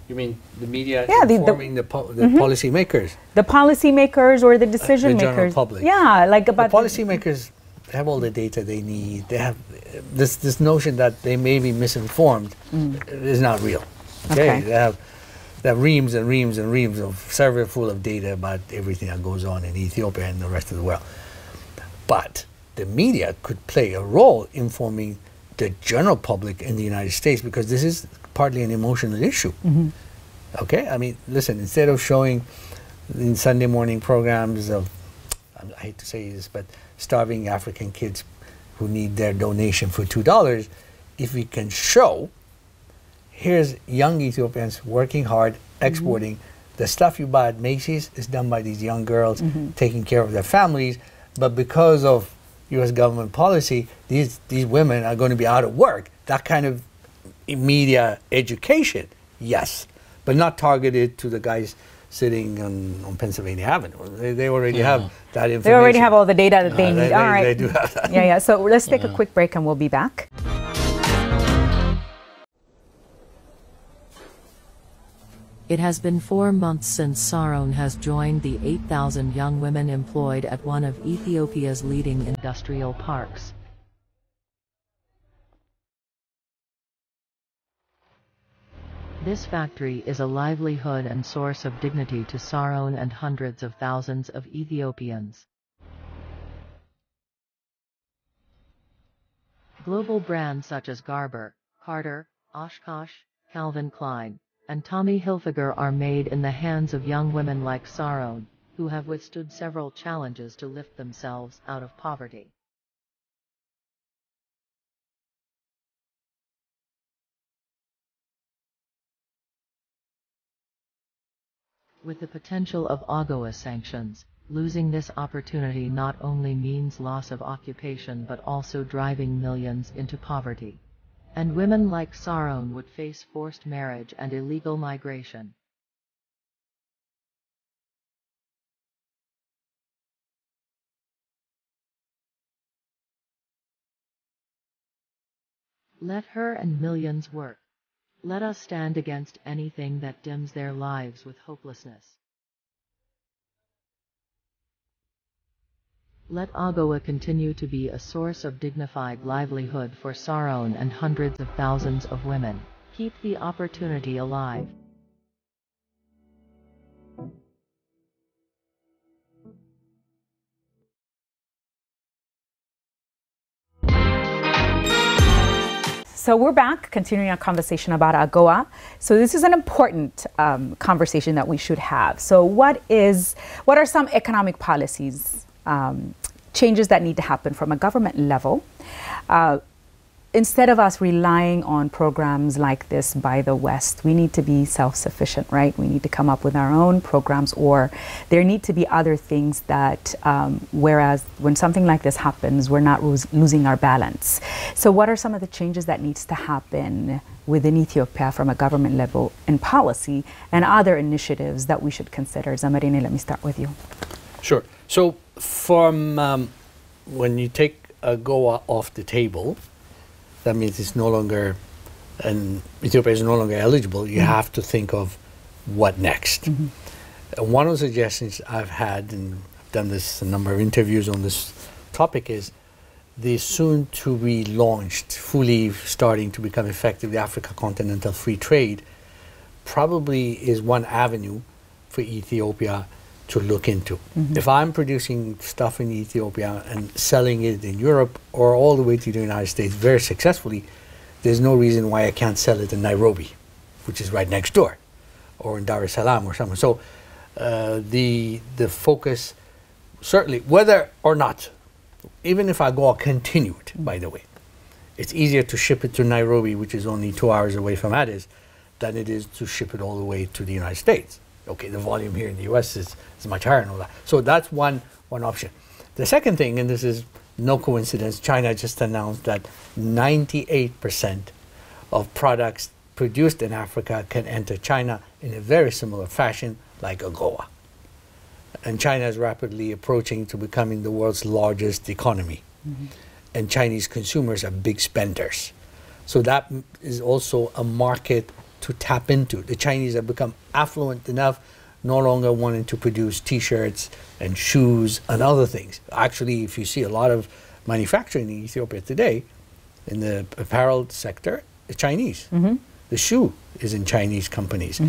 You mean the media informing the policymakers? The policymakers or the decision makers? General public. Yeah, like about the policymakers have all the data they need. They have this notion that they may be misinformed is not real. Okay? They have reams and reams and reams of server full of data about everything that goes on in Ethiopia and the rest of the world. But the media could play a role informing the general public in the United States, because this is partly an emotional issue. Okay, I mean, listen, instead of showing in Sunday morning programs of, I hate to say this, but starving African kids who need their donation for $2, if we can show, here's young Ethiopians working hard, exporting, the stuff you buy at Macy's is done by these young girls taking care of their families, but because of U.S. government policy, these women are going to be out of work. That kind of media education, yes, but not targeted to the guys sitting on Pennsylvania Avenue. They already have that information. They already have all the data that they need. All right. They do have that. Yeah. So let's take a quick break and we'll be back. It has been 4 months since Saron has joined the 8,000 young women employed at one of Ethiopia's leading industrial parks. This factory is a livelihood and source of dignity to Saron and hundreds of thousands of Ethiopians. Global brands such as Garber, Carter, Oshkosh, Calvin Klein, and Tommy Hilfiger are made in the hands of young women like Saron, who have withstood several challenges to lift themselves out of poverty. With the potential of AGOA sanctions, losing this opportunity not only means loss of occupation but also driving millions into poverty. And women like Saron would face forced marriage and illegal migration. Let her and millions work. Let us stand against anything that dims their lives with hopelessness. Let AGOA continue to be a source of dignified livelihood for Saron and hundreds of thousands of women. Keep the opportunity alive. So we're back, continuing our conversation about AGOA. So this is an important conversation that we should have. So what are some economic policies, changes that need to happen from a government level, instead of us relying on programs like this by the West? We need to be self-sufficient, right? We need to come up with our own programs, or there need to be other things that, whereas when something like this happens, we're not losing our balance. So what are some of the changes that needs to happen within Ethiopia from a government level in policy and other initiatives that we should consider? Zamarine, let me start with you. Sure. So from when you take AGOA off the table, that means it's no longer, and Ethiopia is no longer eligible. You have to think of what next. One of the suggestions I've had, and I've done this a number of interviews on this topic, is the soon to be launched, fully starting to become effective, the Africa Continental Free Trade, probably is one avenue for Ethiopia to look into. If I'm producing stuff in Ethiopia and selling it in Europe or all the way to the United States very successfully, there's no reason why I can't sell it in Nairobi, which is right next door, or in Dar es Salaam or somewhere. So the focus, certainly, whether or not, even if AGOA continued, by the way, it's easier to ship it to Nairobi, which is only 2 hours away from Addis, than it is to ship it all the way to the United States. Okay, the volume here in the US is much higher and all that. So that's one option. The second thing, and this is no coincidence, China just announced that 98% of products produced in Africa can enter China in a very similar fashion like AGOA. And China is rapidly approaching to becoming the world's largest economy. And Chinese consumers are big spenders. So that is also a market to tap into. The Chinese have become affluent enough, no longer wanting to produce T-shirts and shoes and other things. Actually, if you see a lot of manufacturing in Ethiopia today, in the apparel sector, it's Chinese. The shoe is in Chinese companies.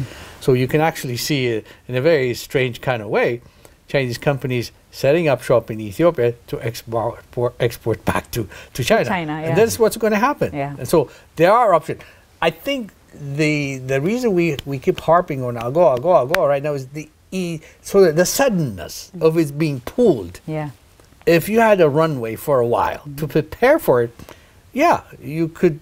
So you can actually see, in a very strange kind of way, Chinese companies setting up shop in Ethiopia to export back to China. And that's what's going to happen. And so there are options. I think the reason we keep harping on AGOA right now is the suddenness of it being pulled. If you had a runway for a while to prepare for it, you could,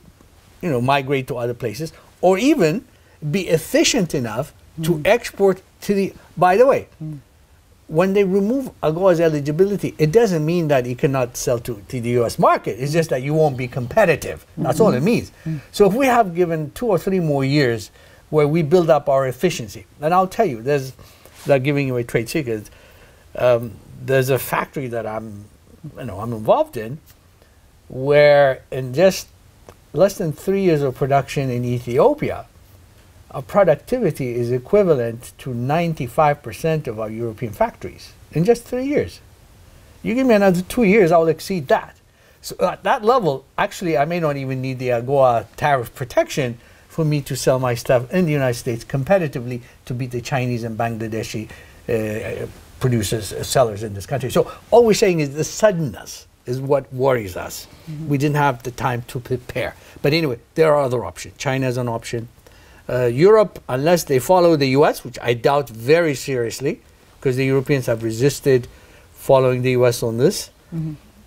migrate to other places, or even be efficient enough to export to the. By the way, when they remove AGOA's eligibility, it doesn't mean that you cannot sell to the U.S. market. It's just that you won't be competitive. That's all it means. So if we have given 2 or 3 more years where we build up our efficiency, and I'll tell you, without giving away trade secrets, there's a factory that I'm involved in, where in just less than 3 years of production in Ethiopia, our productivity is equivalent to 95% of our European factories in just 3 years. You give me another 2 years, I'll exceed that. So at that level, actually, I may not even need the AGOA tariff protection for me to sell my stuff in the United States competitively to beat the Chinese and Bangladeshi producers, sellers in this country. So all we're saying is the suddenness is what worries us. We didn't have the time to prepare. But anyway, there are other options. China is an option. Europe, unless they follow the US, which I doubt very seriously, because the Europeans have resisted following the US on this,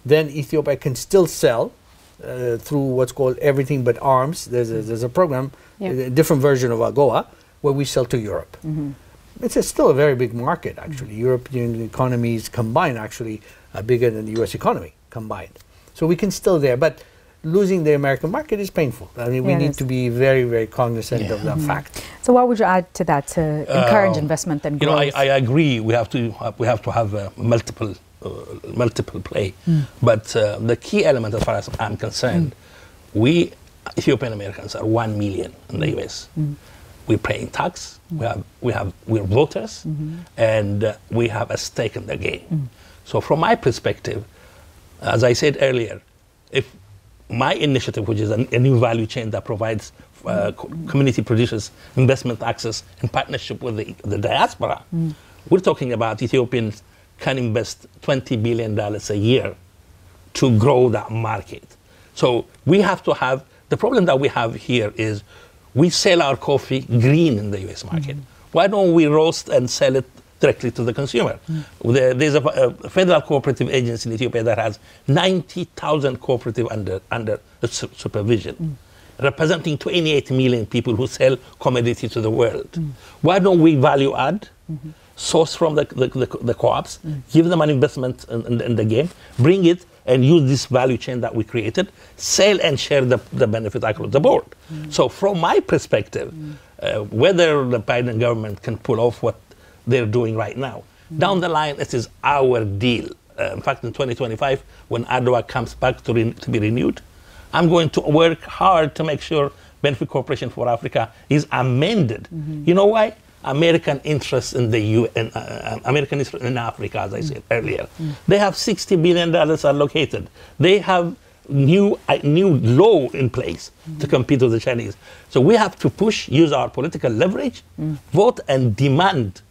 then Ethiopia can still sell through what's called Everything But Arms. There's a program, a different version of AGOA, where we sell to Europe. It's still a very big market, actually. European economies combined actually are bigger than the US economy combined. So we can still there, but losing the American market is painful. I mean, we need to be very, very cognizant of that fact. So what would you add to that to encourage investment and growth? I agree. We have to have multiple play. But the key element, as far as I'm concerned, we Ethiopian Americans are 1 million in the US. We're paying tax, we're voters, and we have a stake in the game. So from my perspective, as I said earlier, if my initiative, which is a new value chain that provides community producers investment access in partnership with the diaspora, we're talking about Ethiopians can invest $20 billion a year to grow that market. So we have to have, the problem that we have here is we sell our coffee green in the US market. Why don't we roast and sell it directly to the consumer? There's a federal cooperative agency in Ethiopia that has 90,000 cooperative under supervision, representing 28 million people who sell commodity to the world. Why don't we value add, source from the co-ops, give them an investment in the game, bring it and use this value chain that we created, sell and share the benefit across the board. So from my perspective, whether the Biden government can pull off what they're doing right now, down the line, it is our deal. In fact, in 2025, when ADWA comes back to be renewed, I'm going to work hard to make sure Benefit Corporation for Africa is amended. You know why? American interests in American interest in Africa, as I said earlier. They have $60 billion allocated. They have new law in place to compete with the Chinese. So we have to push, use our political leverage, vote and demand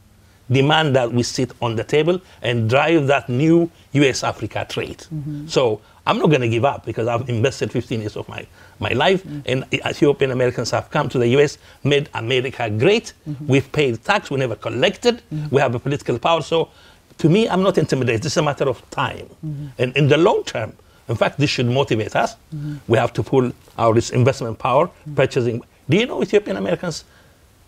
that we sit on the table and drive that new US-Africa trade. So I'm not going to give up because I've invested 15 years of my life, and Ethiopian Americans have come to the US, made America great. We've paid tax, we never collected. We have a political power. So to me, I'm not intimidated. It's a matter of time. And in the long term, in fact, this should motivate us. We have to pull our investment power, purchasing. Do you know Ethiopian Americans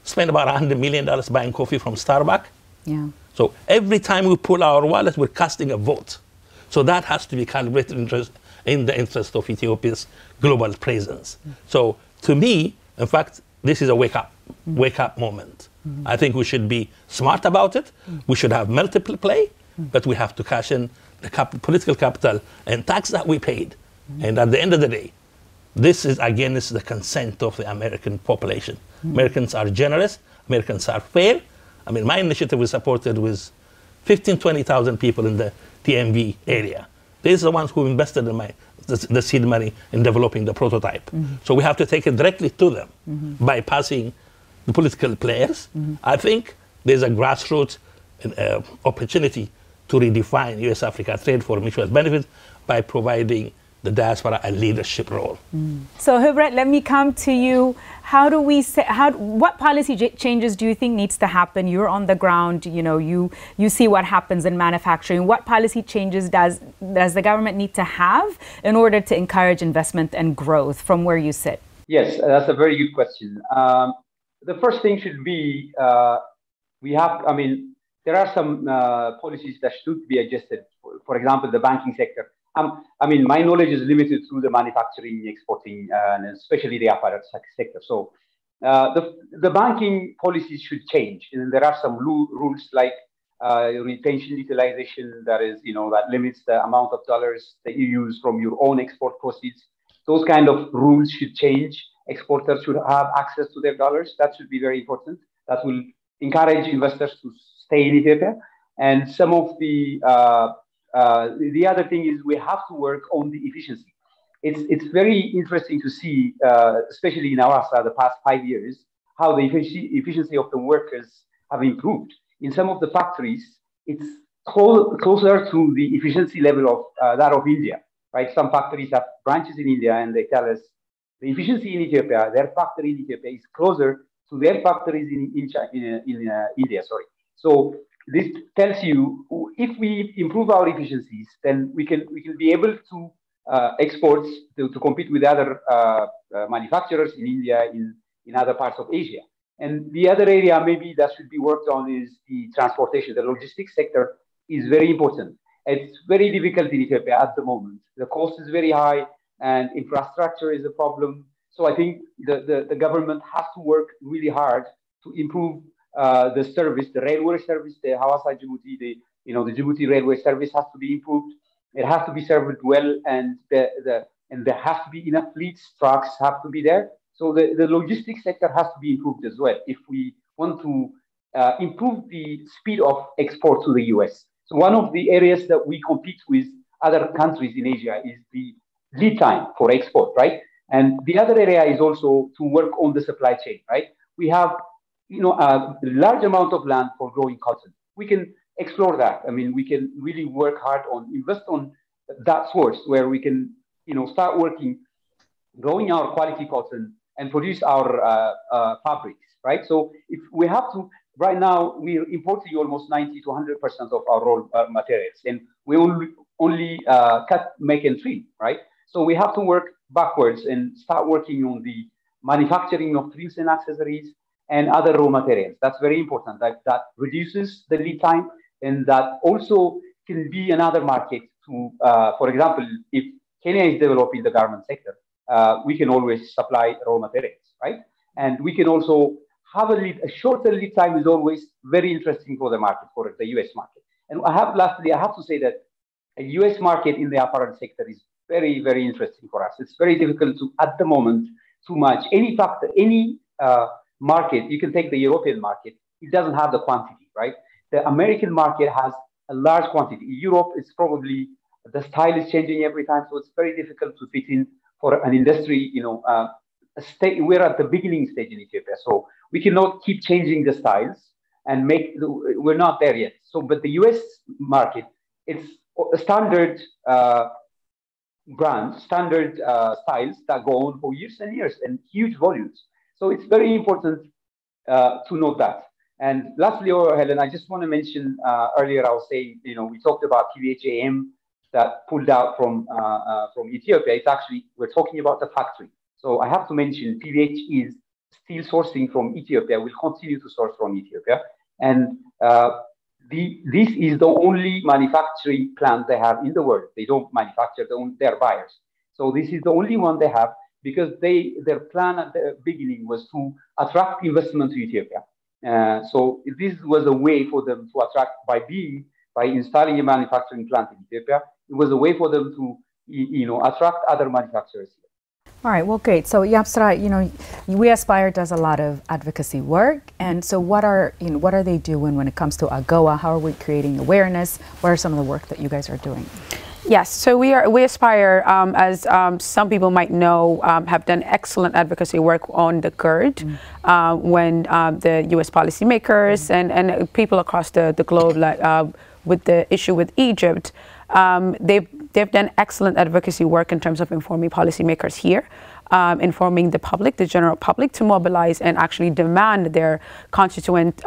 spend about $100 million buying coffee from Starbucks? Yeah. So every time we pull our wallet, we're casting a vote. So that has to be calibrated in the interest of Ethiopia's global presence. So to me, in fact, this is a wake up moment. I think we should be smart about it. We should have multiple play, but we have to cash in the political capital and tax that we paid. And at the end of the day, this is against the consent of the American population. Americans are generous. Americans are fair. I mean, my initiative was supported with 15,000, 20,000 people in the TMV area. These are the ones who invested in the seed money in developing the prototype. So we have to take it directly to them by passing the political players. I think there's a grassroots opportunity to redefine US-Africa trade for mutual benefit by providing the diaspora a leadership role. So Hubert, let me come to you. How do we say, what policy changes do you think needs to happen? You're on the ground, you see what happens in manufacturing. What policy changes does the government need to have in order to encourage investment and growth from where you sit? Yes, that's a very good question. The first thing should be, there are some policies that should be adjusted. For example, the banking sector. My knowledge is limited to the manufacturing, exporting, and especially the apparel sector. So the banking policies should change. And there are some rules like retention utilization, that is, that limits the amount of dollars that you use from your own export proceeds. Those kind of rules should change. Exporters should have access to their dollars. That should be very important. That will encourage investors to stay in Ethiopia. And some of the other thing is we have to work on the efficiency. It's very interesting to see, especially in Awasa, the past 5 years, how the efficiency of the workers have improved. In some of the factories, it's closer to the efficiency level of that of India, right? Some factories have branches in India, and they tell us the efficiency in Ethiopia, their factory in Ethiopia is closer to their factories in India. Sorry. So this tells you if we improve our efficiencies, then we can be able to export to compete with other manufacturers in India, in other parts of Asia. And the other area maybe that should be worked on is the transportation. The logistics sector is very important. It's very difficult in Ethiopia at the moment. The cost is very high and infrastructure is a problem. So I think the government has to work really hard to improve the service, the railway service, the Hawassa Djibouti, the Djibouti railway service has to be improved. It has to be served well, and the and there has to be enough fleets, trucks have to be there. So the logistics sector has to be improved as well if we want to improve the speed of export to the US. So one of the areas that we compete with other countries in Asia is the lead time for export, right? And the other area is also to work on the supply chain, right? We have, a large amount of land for growing cotton. We can explore that. I mean, we can really work hard on, invest on that source where we can, start working, growing our quality cotton and produce our fabrics, right? So if we have to, right now, we're importing almost 90 to 100% of our raw materials, and we only cut, make, and trim, right? So we have to work backwards and start working on the manufacturing of trims and accessories and other raw materials. That's very important. That reduces the lead time, and that also can be another market to, for example, if Kenya is developing the garment sector, we can always supply raw materials, right? And we can also have a shorter lead time is always very interesting for the market, for the US market. And lastly, I have to say that a US market in the apparel sector is very, very interesting for us. It's very difficult to, at the moment, too much. Any market, you can take the European market, it doesn't have the quantity, right? The American market has a large quantity. Europe is probably, the style is changing every time, so it's very difficult to fit in for an industry, we're at the beginning stage in Ethiopia, so we cannot keep changing the styles and we're not there yet. So, but the US market, it's a standard brands, standard styles that go on for years and years and huge volumes. So it's very important to note that. And lastly, Helen, I just want to mention earlier I was saying, we talked about PVHAM that pulled out from Ethiopia. It's actually, we're talking about the factory. So I have to mention PVH is still sourcing from Ethiopia, will continue to source from Ethiopia. And this is the only manufacturing plant they have in the world. They don't manufacture, they're buyers. So this is the only one they have, because their plan at the beginning was to attract investment to Ethiopia. So this was a way for them to attract by installing a manufacturing plant in Ethiopia. It was a way for them to, attract other manufacturers. All right, well, great. So Yapsara, We Aspire does a lot of advocacy work, and so what are they doing when it comes to AGOA? How are we creating awareness? What are some of the work that you guys are doing? Yes, so We Aspire, as some people might know, have done excellent advocacy work on the GERD when the U.S. policymakers and people across the globe, with the issue with Egypt, they've done excellent advocacy work in terms of informing policymakers here, informing the public, the general public, to mobilize and actually demand their constituents,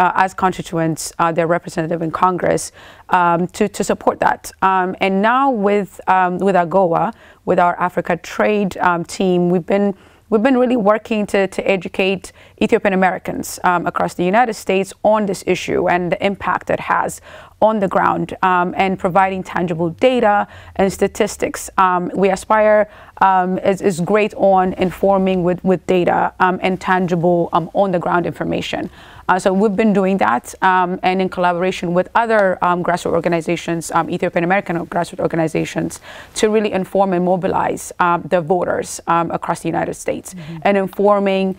their representative in Congress, to support that. And now with AGOA, with our Africa Trade team, we've been really working to educate Ethiopian Americans across the United States on this issue and the impact it has on the ground, and providing tangible data and statistics. We Aspire is great on informing with data and tangible on the ground information. So we've been doing that, and in collaboration with other grassroots organizations, Ethiopian American grassroots organizations, to really inform and mobilize the voters across the United States, and informing,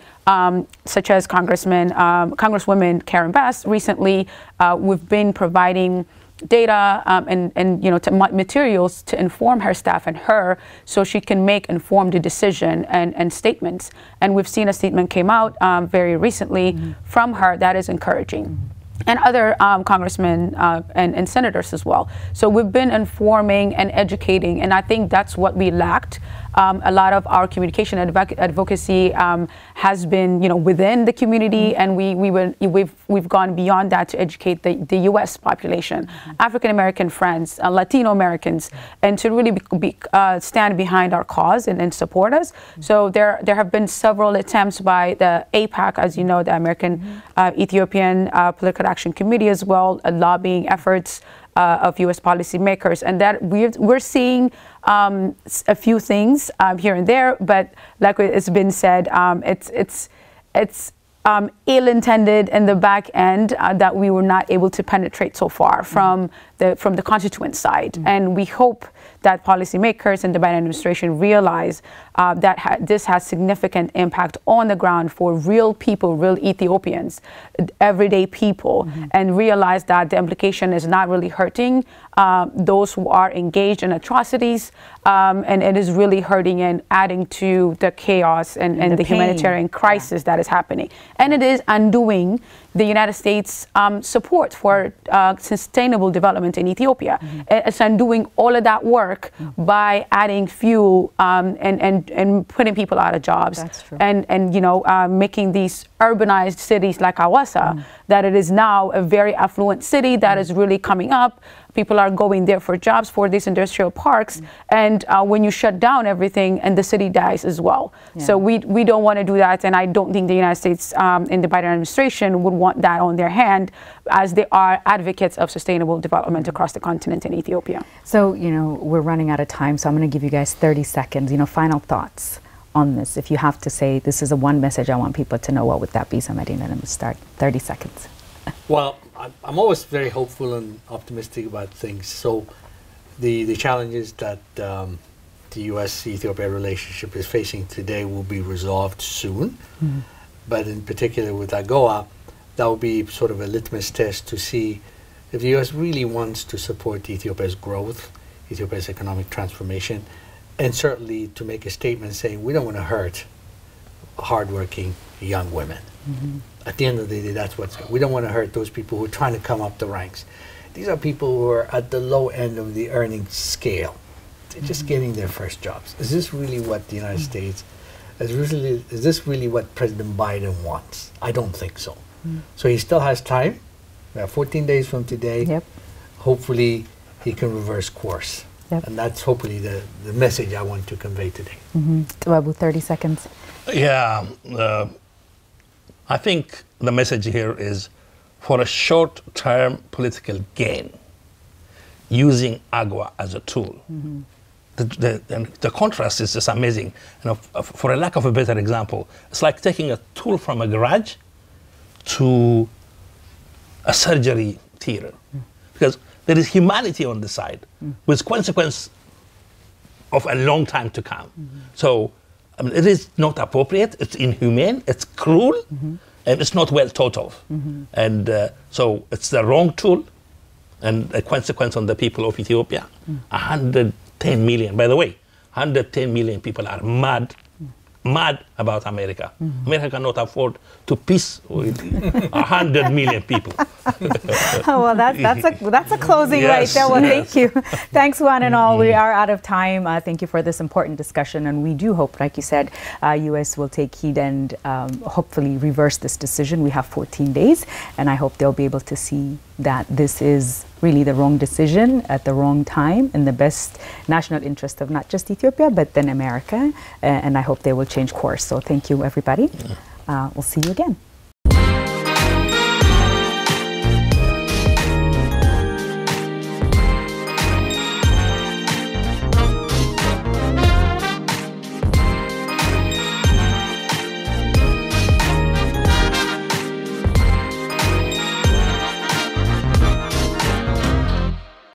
such as Congresswoman Karen Bass recently, we've been providing data and materials to inform her staff and her, so she can make informed decision and statements. And we've seen a statement came out very recently from her that is encouraging. And other congressmen and senators as well. So we've been informing and educating, and I think that's what we lacked. A lot of our communication and advocacy has been, within the community, and we've gone beyond that to educate the U.S. population, African American friends, Latino Americans, and to really stand behind our cause and support us. So there have been several attempts by the APAC, as you know, the American Ethiopian Political Action Committee as well, lobbying efforts of U.S. policymakers, and that we're seeing a few things here and there, but like it's been said, it's ill-intended in the back end that we were not able to penetrate so far from the constituent side, and we hope that policymakers and the Biden administration realize that this has significant impact on the ground for real people, real Ethiopians, everyday people, and realize that the implication is not really hurting those who are engaged in atrocities, and it is really hurting and adding to the chaos and the humanitarian crisis that is happening. And it is undoing the United States support for sustainable development in Ethiopia. It's undoing all of that work by adding fuel and putting people out of jobs. That's true. And you know, making these urbanized cities like Hawassa, that it is now a very affluent city that is really coming up. People are going there for jobs, for these industrial parks, and when you shut down everything, and the city dies as well. So we don't want to do that, and I don't think the United States and the Biden administration would want that on their hand, as they are advocates of sustainable development across the continent in Ethiopia. So, you know, we're running out of time, so I'm going to give you guys 30 seconds, you know, final thoughts on this. If you have to say, this is a one message I want people to know, what would that be? Somebody, let them start. 30 seconds. Well, I'm always very hopeful and optimistic about things. So the challenges that the U.S.-Ethiopia relationship is facing today will be resolved soon. But in particular with AGOA, that will be sort of a litmus test to see if the U.S. really wants to support Ethiopia's growth, Ethiopia's economic transformation, and certainly to make a statement saying we don't want to hurt hardworking young women. At the end of the day, that's what's we don't want to hurt those people who are trying to come up the ranks. These are people who are at the low end of the earning scale. They're just getting their first jobs. Is this really what the United States, is this really what President Biden wants? I don't think so. So he still has time. We have 14 days from today. Hopefully he can reverse course. And that's hopefully the message I want to convey today. Tuabu, 30 seconds. Yeah, I think the message here is for a short-term political gain, using AGOA as a tool. The contrast is just amazing. You know, for a lack of a better example, it's like taking a tool from a garage to a surgery theater, because there is humanity on the side, with consequence of a long time to come. So I mean, it is not appropriate, it's inhumane, it's cruel, and it's not well thought of. And so it's the wrong tool, and a consequence on the people of Ethiopia. 110 million, by the way, 110 million people are mad about America. America cannot afford to peace with 100 million people. Oh, well, that's a closing right there. Well, thank you. Thanks, one and all. We are out of time. Thank you for this important discussion, and we do hope, like you said, U.S. will take heed and hopefully reverse this decision. We have 14 days, and I hope they'll be able to see that this is really the wrong decision at the wrong time in the best national interest of not just Ethiopia, but then America. And I hope they will change course. So thank you, everybody. We'll see you again.